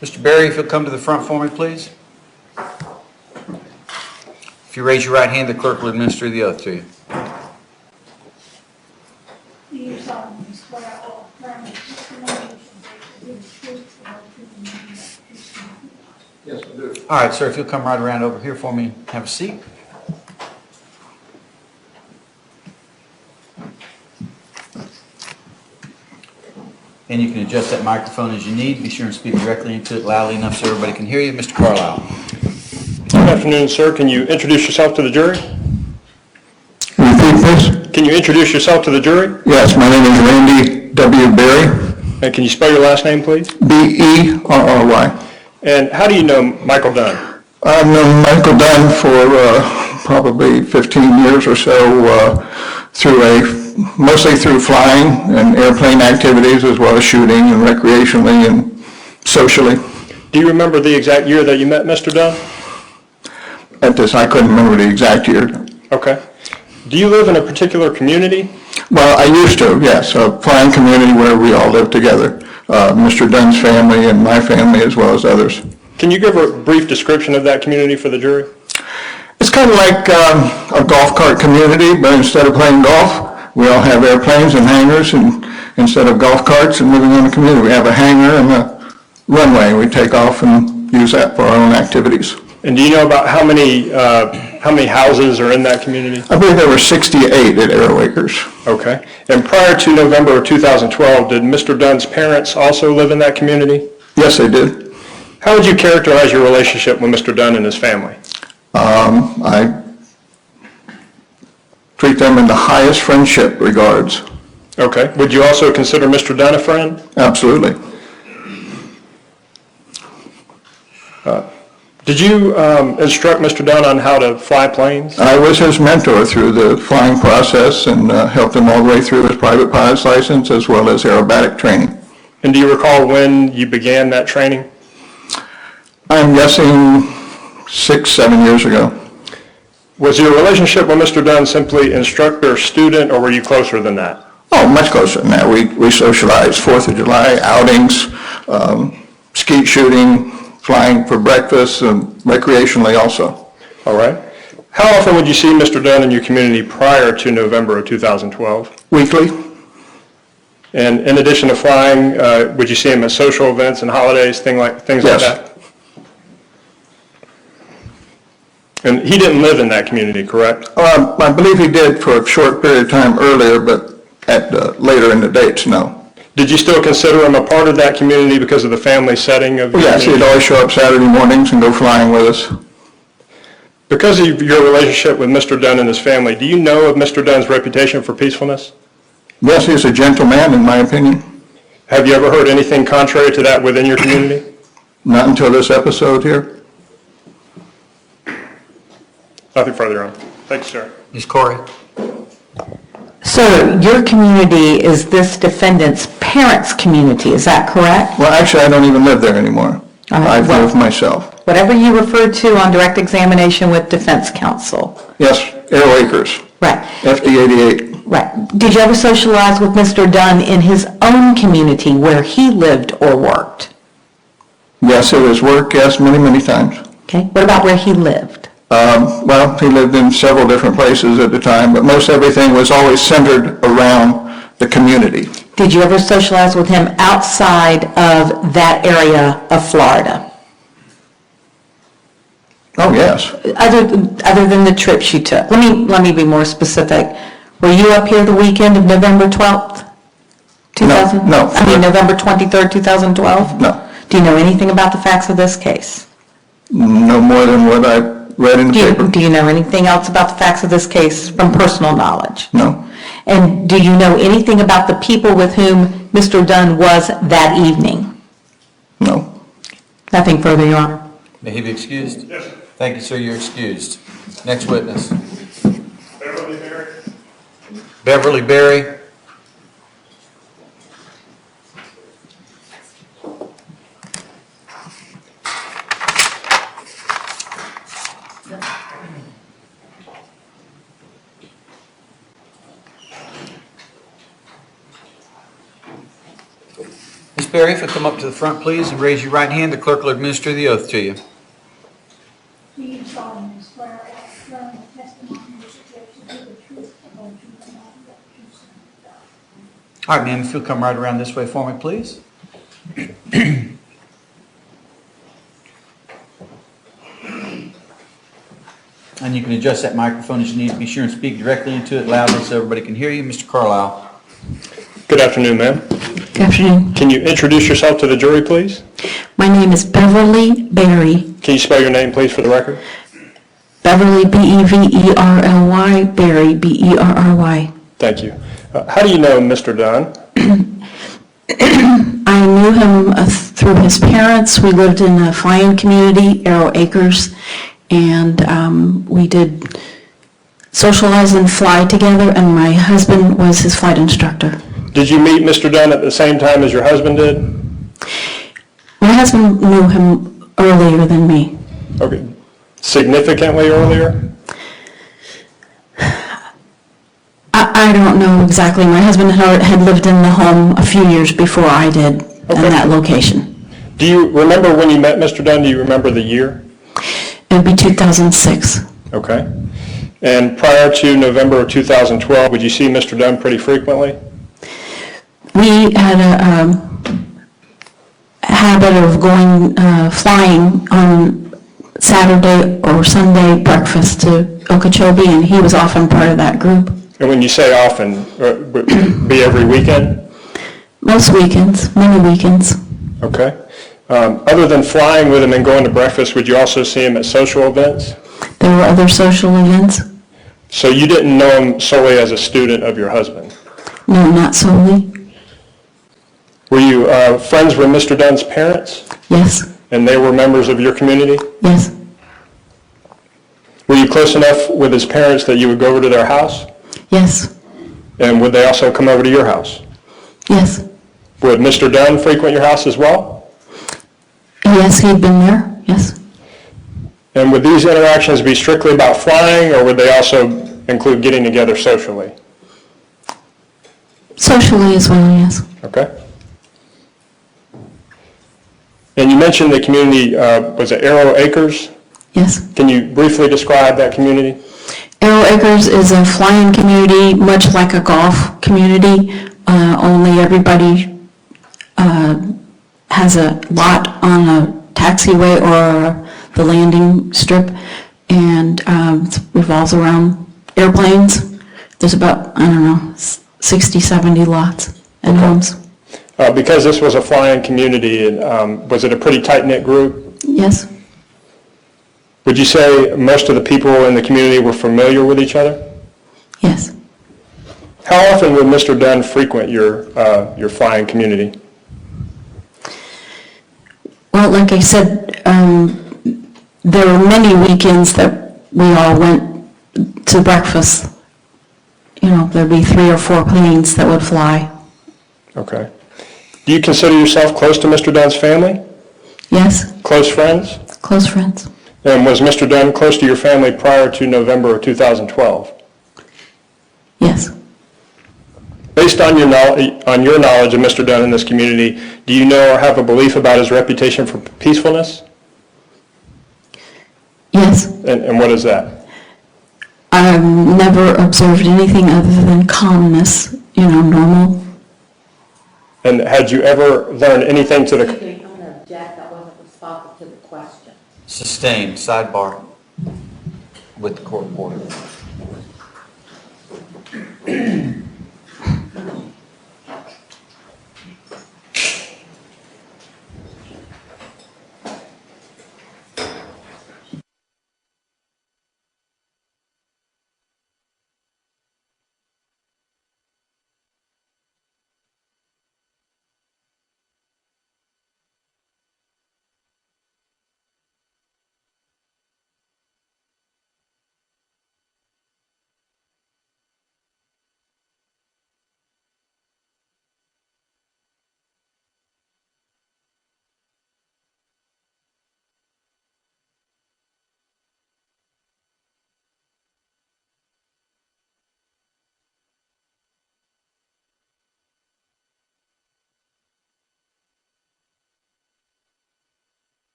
Mr. Berry, if you'll come to the front for me, please. If you raise your right hand, the clerk will administer the oath to you. Do you solemnly swear or affirm that testimony you shall give is truth, the whole truth, and nothing but the truth? Yes, I do. All right, sir, if you'll come right around over here for me, have a seat. And you can adjust that microphone as you need. Be sure and speak directly into it loudly enough so everybody can hear you. Mr. Carlisle. Good afternoon, sir. Can you introduce yourself to the jury? Repeat, please. Can you introduce yourself to the jury? Yes, my name is Randy W. Berry, And can you spell your last name, please? B-E-R-R-Y. And how do you know Michael Dunn? I've known Michael Dunn for probably 15 years or so mostly through flying and airplane activities, as well as shooting and recreationally and socially. Do you remember the exact year that you met Mr. Dunn? I couldn't remember the exact year. Okay. Do you live in a particular community? Well, I used to, yes, a flying community where we all live together. Mr. Dunn's family and my family, as well as others. Can you give a brief description of that community for the jury? It's kind of like a golf cart community, but instead of playing golf, we all have airplanes and hangars, and instead of golf carts and living in a community, we have a hangar and a runway. We take off and use that for our own activities. And do you know about how many houses are in that community? I believe there were 68 at Airwakers. Okay. And prior to November of 2012, did Mr. Dunn's parents also live in that community? Yes, they did. How would you characterize your relationship with Mr. Dunn and his family? I treat them in the highest friendship regards. Okay. Would you also consider Mr. Dunn a friend? Absolutely. Did you instruct Mr. Dunn on how to fly planes? I was his mentor through the flying process and helped him all the way through his private pilot's license as well as aerobatic training. And do you recall when you began that training? I'm guessing 6-7 years ago. Was your relationship with Mr. Dunn simply instructor-student, or were you closer than that? Oh, much closer than that. We socialized 4th of July outings, skeet shooting, flying for breakfast, and recreationally also. All right. How often would you see Mr. Dunn in your community prior to November of 2012? Weekly. And in addition to flying, would you see him at social events and holidays, things like that? And he didn't live in that community, correct? I believe he did for a short period of time earlier, but later in the dates, no. Did you still consider him a part of that community because of the family setting of? Yes, he'd always show up Saturday mornings and go flying with us. Because of your relationship with Mr. Dunn and his family, do you know of Mr. Dunn's reputation for peacefulness? Yes, he's a gentleman, in my opinion. Have you ever heard anything contrary to that within your community? Not until this episode here. Nothing further on. Thank you, sir. Ms. Corey? So your community is this defendant's parents' community, is that correct? Well, actually, I don't even live there anymore. All right, I've well- moved myself. Whatever you referred to on direct examination with defense counsel. Yes, Arrow Acres, Right, FD 88. right. Did you ever socialize with Mr. Dunn in his own community where he lived or worked? Yes, it was work, yes, many, many times. Okay, what about where he lived? Well, he lived in several different places at the time, but most everything was always centered around the community. Did you ever socialize with him outside of that area of Florida? Oh, yes. Other than the trips you took? Let me be more specific. Were you up here the weekend of November 12th? 2000? No. I mean, November 23rd, 2012? No. Do you know anything about the facts of this case? No more than what I read in the paper. Do you know anything else about the facts of this case from personal knowledge? No. And do you know anything about the people with whom Mr. Dunn was that evening? No. Nothing further, Your Honor. May he be excused? Yes. Thank you, sir. You're excused. Next witness. Beverly Berry. Beverly Berry. Ms. Berry, if you'll come up to the front, please, and raise your right hand, the clerk will administer the oath to you. Do you solemnly swear or affirm the testimony you give to be the truth, the whole truth, and nothing but the truth, so help you God? All right, ma'am, if you'll come right around this way for me, please. And you can adjust that microphone as you need. Be sure and speak directly into it loudly so everybody can hear you. Mr. Carlisle. Good afternoon, ma'am. Good afternoon. Can you introduce yourself to the jury, please? My name is Beverly Berry. Can you spell your name, please, for the record? Beverly, B-E-V-E-R-L-Y, Berry, B-E-R-R-Y. Thank you. How do you know Mr. Dunn? I knew him through his parents. We lived in a flying community, Arrow Acres, and we did socialize and fly together, and my husband was his flight instructor. Did you meet Mr. Dunn at the same time as your husband did? My husband knew him earlier than me. Okay. Significantly earlier? I don't know exactly. My husband had lived in the home a few years before I did in that location. Do you remember when you met Mr. Dunn? Do you remember the year? It would be 2006. Okay. And prior to November of 2012, would you see Mr. Dunn pretty frequently? We had a habit of going flying on Saturday or Sunday breakfast to Okeechobee, and he was often part of that group. And when you say often, would it be every weekend? Most weekends, many weekends. Okay. Other than flying with him and going to breakfast, would you also see him at social events? There were other social events. So you didn't know him solely as a student of your husband? No, not solely. Were you friends with Mr. Dunn's parents? Yes, And they were members of your community? yes, Were you close enough with his parents that you would go over to their house? yes, And would they also come over to your house? yes. Would Mr. Dunn frequent your house as well? Yes, he'd been there, yes. And would these interactions be strictly about flying, or would they also include getting together socially? Socially as well, yes. Okay. And you mentioned the community, was it Arrow Acres? Yes. Can you briefly describe that community? Arrow Acres is a flying community, much like a golf community, only everybody has a lot on a taxiway or the landing strip, and it revolves around airplanes. There's about, 60, 70 lots and homes. Because this was a flying community, and was it a pretty tight-knit group? Yes, Would you say most of the people in the community were familiar with each other? yes. How often would Mr. Dunn frequent your flying community? Well, like I said, there were many weekends that we all went to breakfast. You know, there'd be 3 or 4 planes that would fly. Okay. Do you consider yourself close to Mr. Dunn's family? Yes, Close friends? close friends. And was Mr. Dunn close to your family prior to November of 2012? Yes, Based on your knowledge of Mr. Dunn in this community, do you know or have a belief about his reputation for peacefulness? yes. And what is that? I've never observed anything other than calmness, you know, normal. And had you ever learned anything to the... I'm going to object, that wasn't responsive to the question. Sustained, sidebar with the court reporter.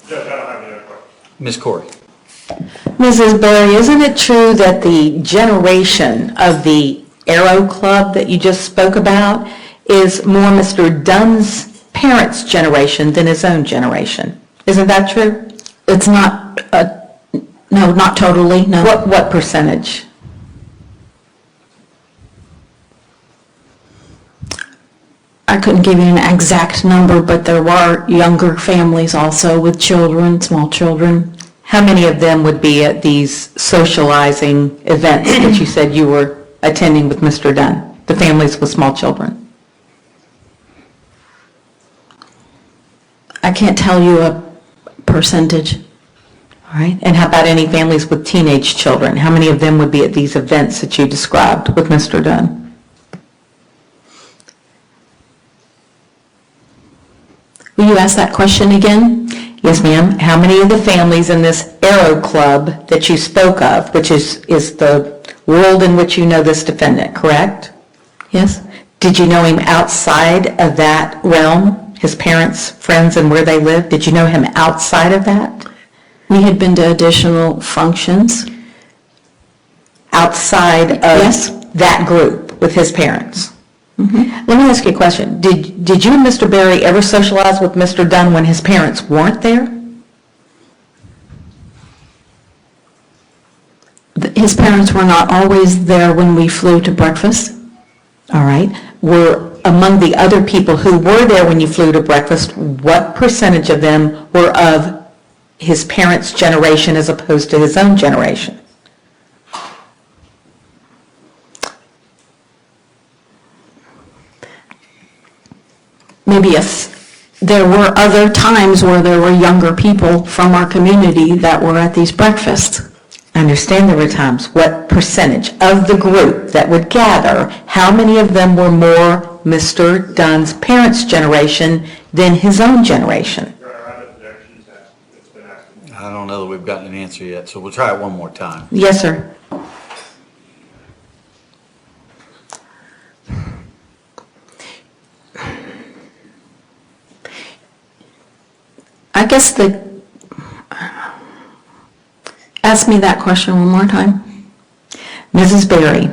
Judge, I don't have any other questions. Ms. Corey. Mrs. Berry, isn't it true that the generation of the Aero Club that you just spoke about is more Mr. Dunn's parents' generation than his own generation? Isn't that true? It's not, no, not totally, no. What percentage? I couldn't give you an exact number, but there were younger families also with children, small children. How many of them would be at these socializing events that you said you were attending with Mr. Dunn, the families with small children? I can't tell you a percentage. All right. And how about any families with teenage children? How many of them would be at these events that you described with Mr. Dunn? Will you ask that question again? Yes, ma'am. How many of the families in this Aero Club that you spoke of, which is the world in which you know this defendant, correct? Yes? Did you know him outside of that realm, his parents, friends, and where they lived? Did you know him outside of that? We had been to additional functions. Outside of Yes. that group with his parents? Mm-hmm. Let me ask you a question. Did you and Mr. Berry ever socialize with Mr. Dunn when his parents weren't there? His parents were not always there when we flew to breakfast. All right. Were among the other people who were there when you flew to breakfast, what percentage of them were of his parents' generation as opposed to his own generation? Maybe if there were other times where there were younger people from our community that were at these breakfasts. I understand there were times. What percentage of the group that would gather, how many of them were more Mr. Dunn's parents' generation than his own generation? I don't know that we've gotten an answer yet, so we'll try it one more time. Yes, sir. I guess ask me that question one more time. Mrs. Berry,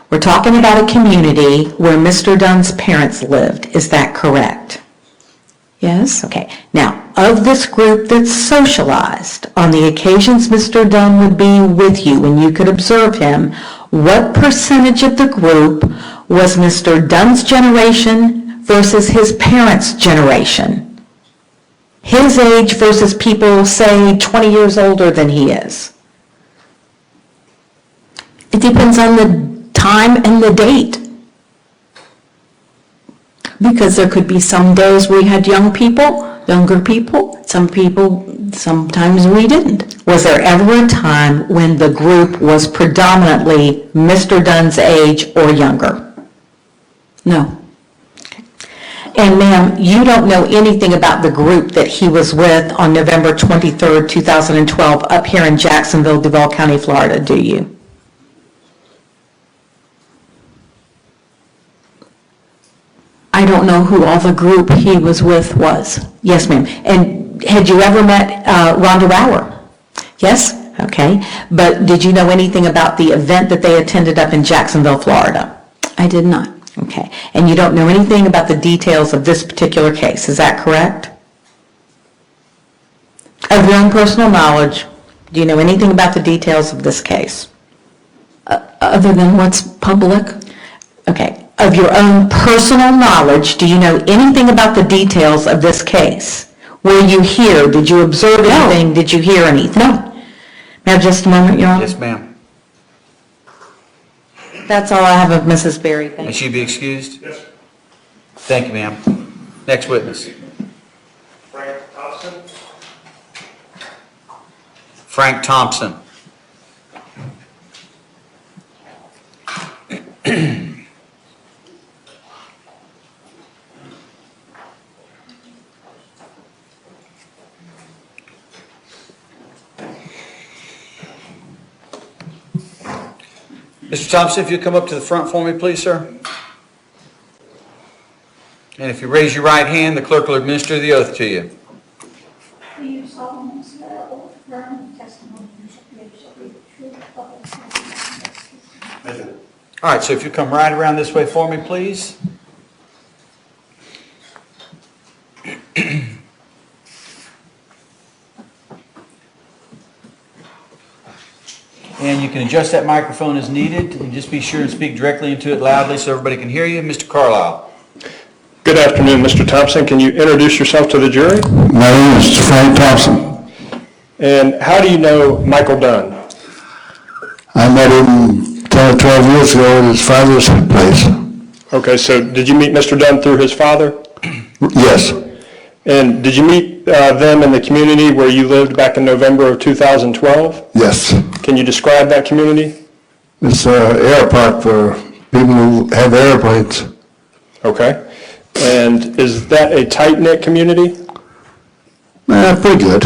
we're talking about a community where Mr. Dunn's parents lived. Is that correct? Yes? Okay. Now, of this group that's socialized, on the occasions Mr. Dunn would be with you and you could observe him, what percentage of the group was Mr. Dunn's generation versus his parents' generation? His age versus people, say, 20 years older than he is. It depends on the time and the date. Because there could be some days we had younger people, some people, sometimes we didn't. Was there ever a time when the group was predominantly Mr. Dunn's age or younger? No. And ma'am, you don't know anything about the group that he was with on November 23rd, 2012, up here in Jacksonville, Duval County, Florida, do you? I don't know who all the group he was with was. Yes, ma'am. And had you ever met Rhonda Bauer? Yes? Okay. But did you know anything about the event that they attended up in Jacksonville, Florida? I did not. Okay. And you don't know anything about the details of this particular case, is that correct? Of your own personal knowledge, do you know anything about the details of this case? Other than what's public? Okay. Of your own personal knowledge, do you know anything about the details of this case? Were you here? Did you observe anything? Did you hear anything? No. May I have just a moment, Your Honor? Yes, ma'am. That's all I have of Mrs. Berry. Thank May you. she be excused? Yes. Thank you, ma'am. Next witness. Frank Thompson. Frank Thompson. Mr. Thompson, if you come up to the front for me, please, sir. And if you raise your right hand, the clerk will administer the oath to you. Do you solemnly swear or affirm the testimony you shall give shall be the truth, the whole truth, and nothing but the truth? All right, so if you come right around this way for me, please. And you can adjust that microphone as needed, and just be sure and speak directly into it loudly so everybody can hear you. Mr. Carlisle. Good afternoon, Mr. Thompson. Can you introduce yourself to the jury? My name is Frank Thompson. And how do you know Michael Dunn? I met him 10 or 12 years ago at his father's place. Okay, so did you meet Mr. Dunn through his father? Yes, And did you meet them in the community where you lived back in November of 2012? yes. Can you describe that community? It's an air park for people who have airplanes. Okay. And is that a tight-knit community? Pretty good,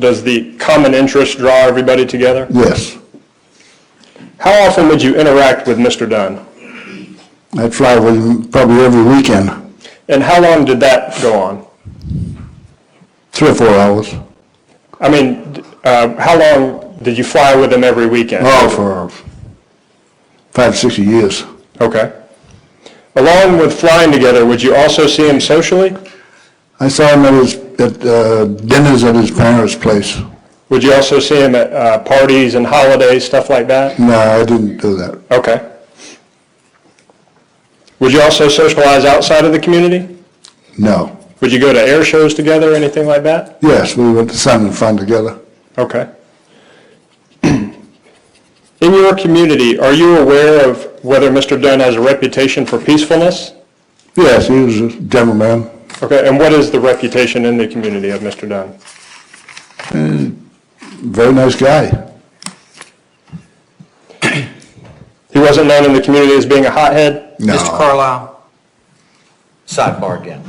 Does the common interest draw everybody together? yes. How often would you interact with Mr. Dunn? I'd fly with him probably every weekend, And how long did that go on? 3 or 4 hours. I mean, how long did you fly with him every weekend? Oh, for 5, 6 years. Okay. Along with flying together, would you also see him socially? I saw him at dinners at his parents' place. Would you also see him at parties and holidays, stuff like that? No, I didn't do that. Okay. Would you also socialize outside of the community? No. Would you go to air shows together, anything like that? Yes, we went to Sun and Fun together. Okay. In your community, are you aware of whether Mr. Dunn has a reputation for peacefulness? Yes, he was a gentleman. Okay, and what is the reputation in the community of Mr. Dunn? Very nice guy. He wasn't known in the community as being a hothead? No. Mr. Carlisle, sidebar again.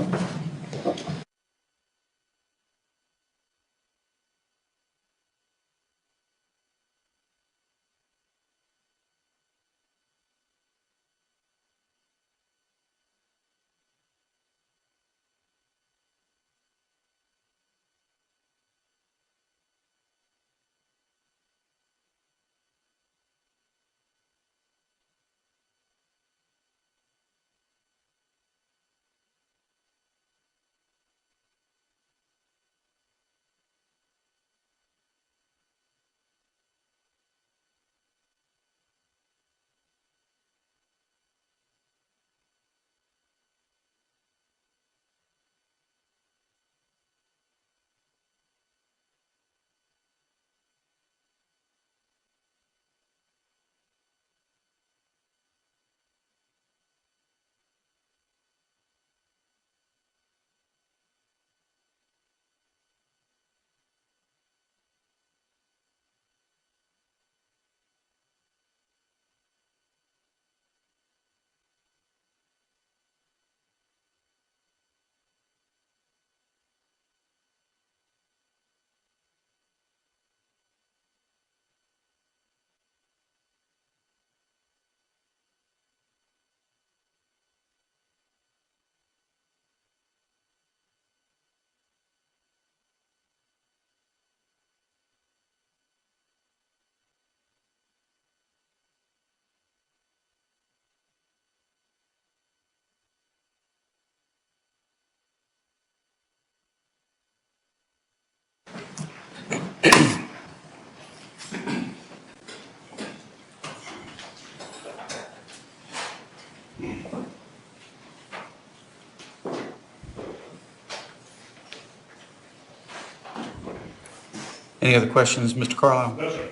Any other questions, Mr. Carlisle? No, sir.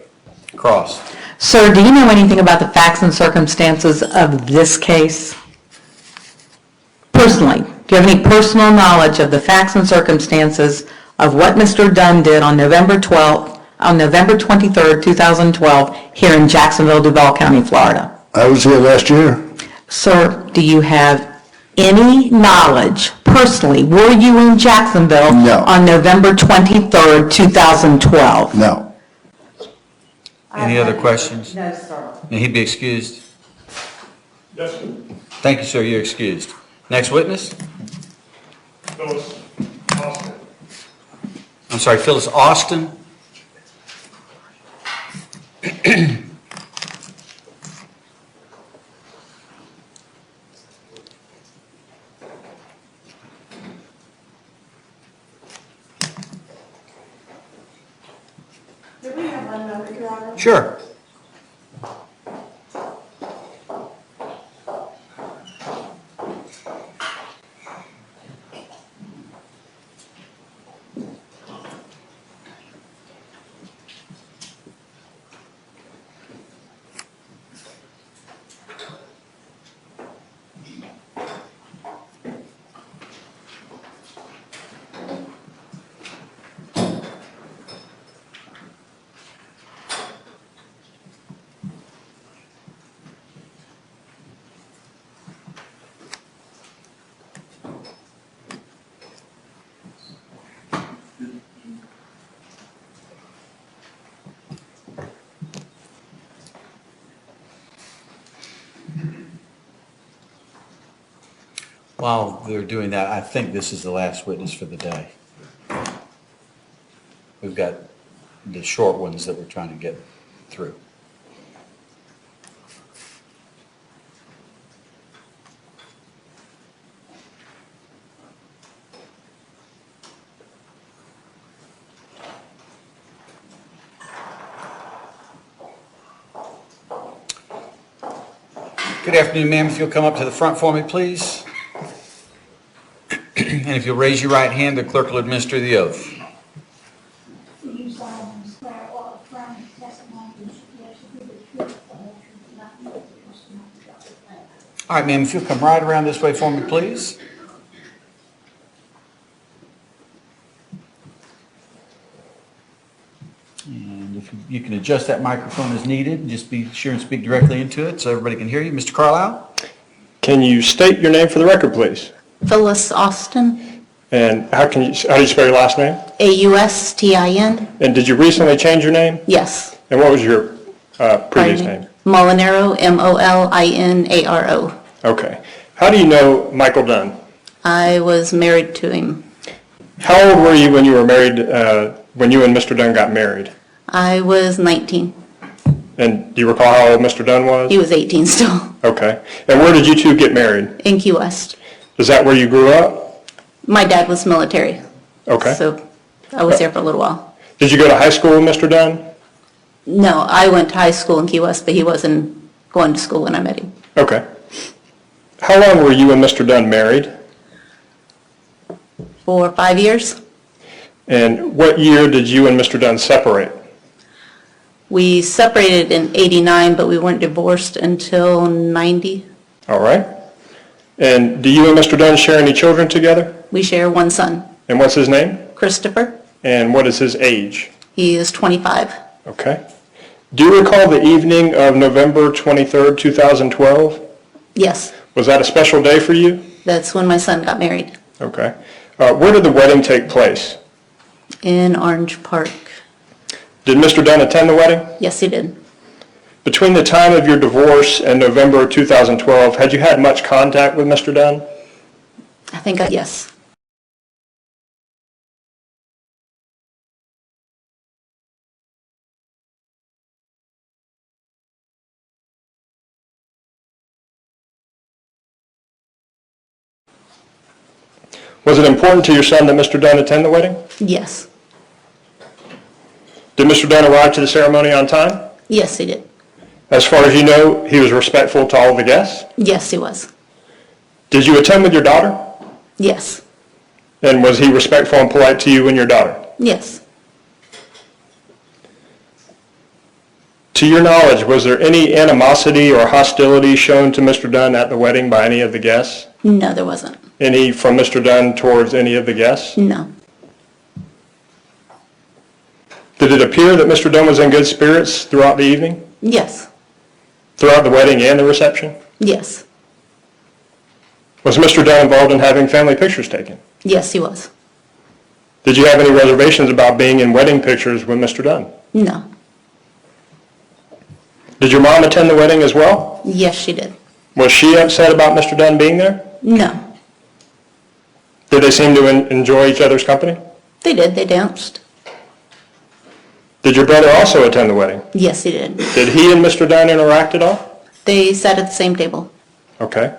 Cross. Sir, do you know anything about the facts and circumstances of this case? Personally, do you have any personal knowledge of the facts and circumstances of what Mr. Dunn did on November 23rd, 2012, here in Jacksonville, Duval County, Florida? I was here last year. Sir, do you have any knowledge, personally, were you in Jacksonville No. on November 23rd, 2012? No. Any other questions? No, sir. May he be excused? Yes, sir. Thank you, sir, you're excused. Next witness? Phyllis Austin. I'm sorry, Phyllis Austin? Do we have one moment, Your Honor? Sure. While they're doing that, I think this is the last witness for the day. We've got the short ones that we're trying to get through. Good afternoon, ma'am. If you'll come up to the front for me, please. And if you'll raise your right hand, the clerk will administer the oath. Do you solemnly swear or affirm the testimony you should give to be the truth, the whole truth, nothing but the truth, so help you God? All right, ma'am, if you'll come right around this way for me, please. And if you can adjust that microphone as needed, just be sure and speak directly into it so everybody can hear you. Mr. Carlisle? Can you state your name for the record, please? Phyllis Austin, And how do you spell your last name? Austin. And did you recently change your name? Yes. And what was your previous name? Molinaro, Molinaro. Okay. How do you know Michael Dunn? I was married to him. How old were you when you were married, when you and Mr. Dunn got married? I was 19. And do you recall how old Mr. Dunn was? He was 18 still, Okay. And where did you two get married? in Key West. Is that where you grew up? My dad was military, Okay. so I was there for a little while. Did you go to high school with Mr. Dunn? No, I went to high school in Key West, but he wasn't going to school when I met him. Okay. How long were you and Mr. Dunn married? For 5 years. And what year did you and Mr. Dunn separate? We separated in '89, but we weren't divorced until '90. All right. And do you and Mr. Dunn share any children together? We share one son, And what's his name? Christopher. And what is his age? He is 25. Okay. Do you recall the evening of November 23rd, 2012? Yes, Was that a special day for you? that's when my son got married, Okay. Where did the wedding take place? in Orange Park. Did Mr. Dunn attend the wedding? Yes, he did. Between the time of your divorce and November 2012, had you had much contact with Mr. Dunn? I think, yes. Was it important to your son that Mr. Dunn attend the wedding? Yes. Did Mr. Dunn arrive to the ceremony on time? Yes, he did. As far as you know, he was respectful to all the guests? Yes, he was. Did you attend with your daughter? Yes. And was he respectful and polite to you and your daughter? Yes. To your knowledge, was there any animosity or hostility shown to Mr. Dunn at the wedding by any of the guests? No, there wasn't. Any from Mr. Dunn towards any of the guests? No. Did it appear that Mr. Dunn was in good spirits throughout the evening? Yes. Throughout the wedding and the reception? Yes. Was Mr. Dunn involved in having family pictures taken? Yes, he was. Did you have any reservations about being in wedding pictures with Mr. Dunn? No. Did your mom attend the wedding as well? Yes, she did. Was she upset about Mr. Dunn being there? No. Did they seem to enjoy each other's company? They did. They danced. Did your brother also attend the wedding? Yes, he did. Did he and Mr. Dunn interact at all? They sat at the same table. Okay.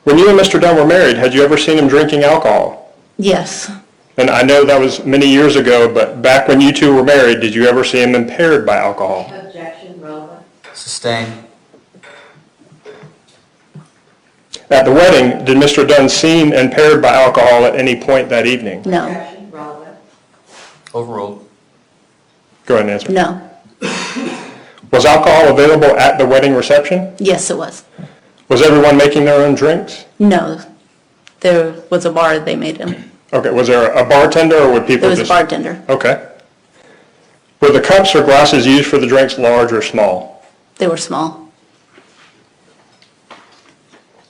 When you and Mr. Dunn were married, had you ever seen him drinking alcohol? Yes. And I know that was many years ago, but back when you two were married, did you ever see him impaired by alcohol? Objection, relevant. Sustain. At the wedding, did Mr. Dunn seem impaired by alcohol at any point that evening? No. Objection, relevant. Overruled. Go ahead and answer. No. Was alcohol available at the wedding reception? Yes, it was. Was everyone making their own drinks? No. There was a bar they made him. Okay, was there a bartender or would people There was a just... bartender. Okay. Were the cups or glasses used for the drinks large or small? They were small.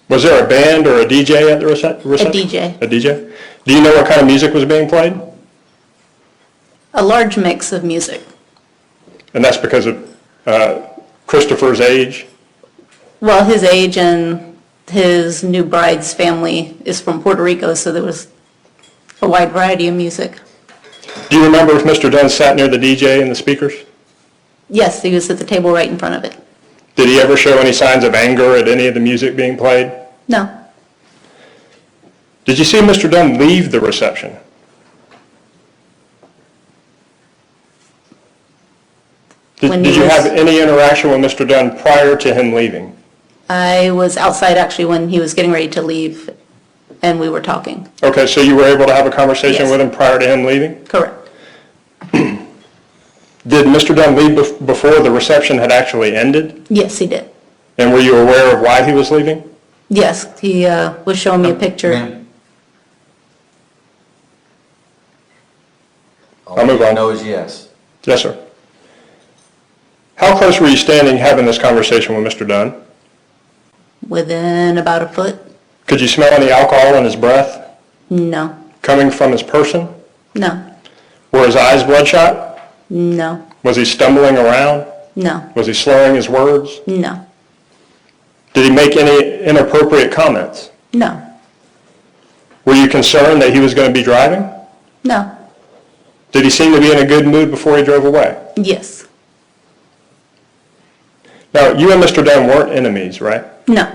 Was there a band or a DJ at the reception? A DJ. A DJ? Do you know what kind of music was being played? A large mix of music. And that's because of Christopher's age? Well, his age and his new bride's family is from Puerto Rico, so there was a wide variety of music. Do you remember if Mr. Dunn sat near the DJ and the speakers? Yes, he was at the table right in front of it. Did he ever show any signs of anger at any of the music being played? No, Did you see Mr. Dunn leave the reception? When he Did you was- have any interaction with Mr. Dunn prior to him leaving? I was outside actually when he was getting ready to leave, and we were talking. Okay, so you were able to have a conversation Yes. with him prior to him leaving? Correct. Did Mr. Dunn leave before the reception had actually ended? Yes, he did. And were you aware of why he was leaving? Yes, he was showing me a picture. Ma'am? I'll move on. No is yes. Yes, sir. How close were you standing having this conversation with Mr. Dunn? Within about a foot? Could you smell any alcohol in his breath No, coming from his person? no, Were his eyes bloodshot? no, Was he stumbling around? no, Was he slurring his words? no, Did he make any inappropriate comments? no, Were you concerned that he was going to be driving? no, Did he seem to be in a good mood before he drove away? yes, Now, you and Mr. Dunn weren't enemies, right? no,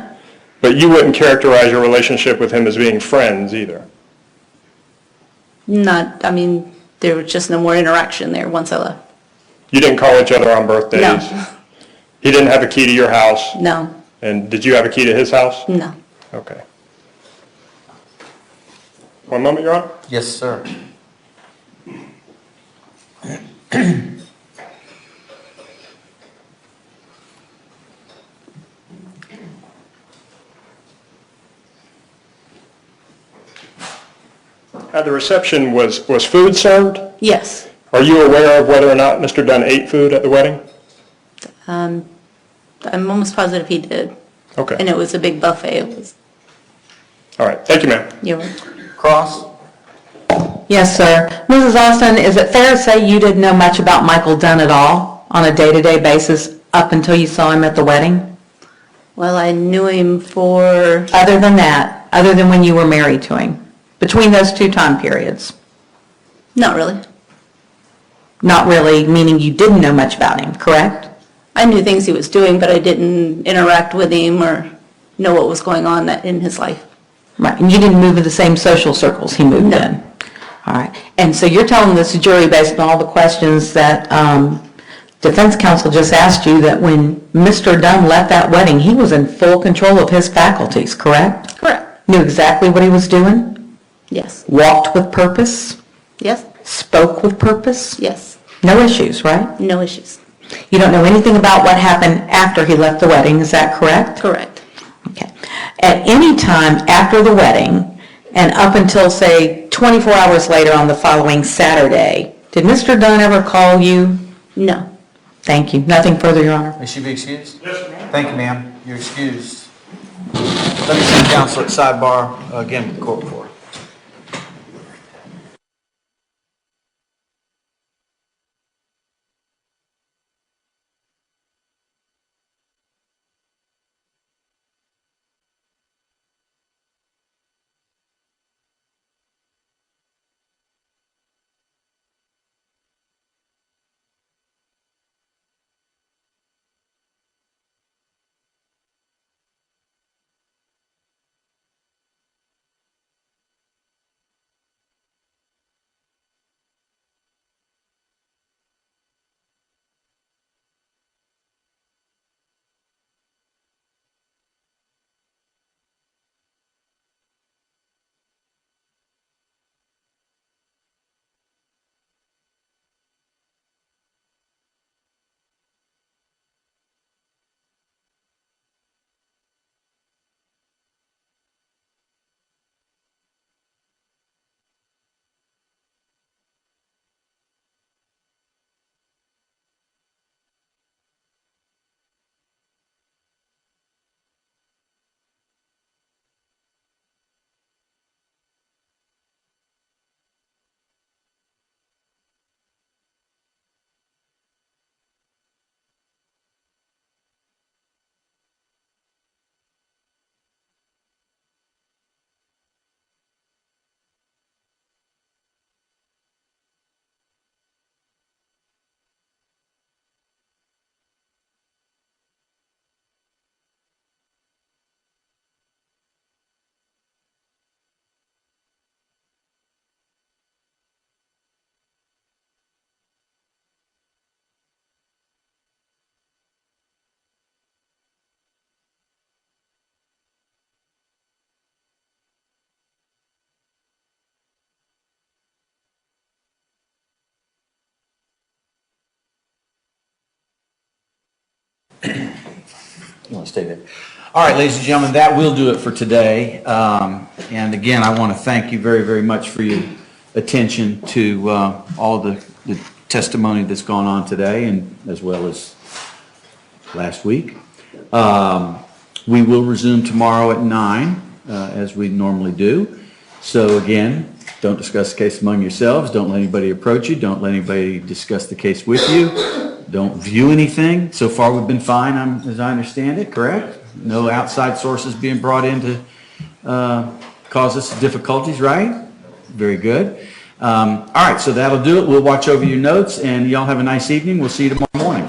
But you wouldn't characterize your relationship with him as being friends either. not, I mean, there was just no more interaction there once I left. You didn't call each other on birthdays. No. He didn't have a key to your house. No, And did you have a key to his house? no. Okay. One moment, Your Honor. Yes, sir. At the reception, was food served? Yes, Are you aware of whether or not Mr. Dunn ate food at the wedding? I'm almost positive he did. Okay. And it was a big buffet. It was, All right. Thank you, ma'am. you were, Cross? Yes, sir. Mrs. Austin, is it fair to say you didn't know much about Michael Dunn at all on a day-to-day basis up until you saw him at the wedding? well, I knew him for, Other than that, other than when you were married to him, between those two time periods? not really. Not really, meaning you didn't know much about him, correct? I knew things he was doing, but I didn't interact with him or know what was going on in his life. Right, and you didn't move in the same social circles he moved No. in? All right, and so you're telling this jury, based on all the questions that defense counsel just asked you, that when Mr. Dunn left that wedding, he was in full control of his faculties, correct? Correct. Knew exactly what he was doing? Yes, Walked with purpose? yes, Spoke with purpose? yes, No issues, right? no issues. You don't know anything about what happened after he left the wedding, is that correct? Correct. Okay. At any time after the wedding and up until, say, 24 hours later on the following Saturday, did Mr. Dunn ever call you? No. Thank you. Nothing further, Your Honor. May she be excused? Yes, ma'am. Thank you, ma'am. You're excused. Let me see counsel at sidebar again with the court reporter. You want to stay there? All right, ladies and gentlemen, that will do it for today. And again, I want to thank you very, very much for your attention to all the testimony that's gone on today, and as well as last week. We will resume tomorrow at 9, as we normally do. So again, don't discuss the case among yourselves. Don't let anybody approach you. Don't let anybody discuss the case with you. Don't view anything. So far, we've been fine, as I understand it, correct? No outside sources being brought in to cause us difficulties, right? Very good. All right, so that'll do it. We'll watch over your notes, and y'all have a nice evening. We'll see you tomorrow morning.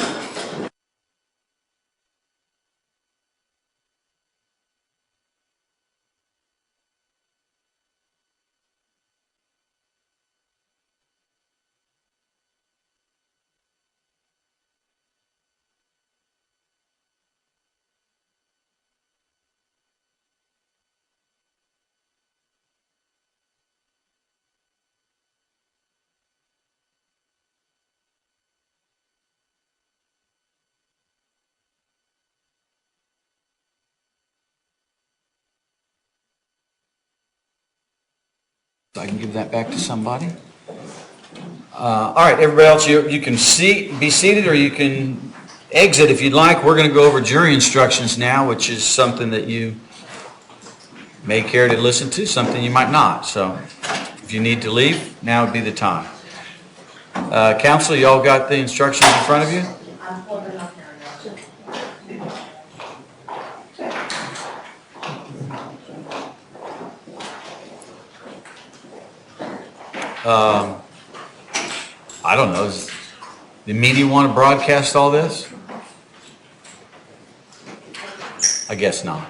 I can give that back to somebody. All right, everybody else, you can be seated, or you can exit if you'd like. We're going to go over jury instructions now, which is something that you may care to listen to, something you might not. So if you need to leave, now would be the time. Counsel, you all got the instructions in front of you? I'm holding up here. I don't know. Does the media want to broadcast all this? I guess not.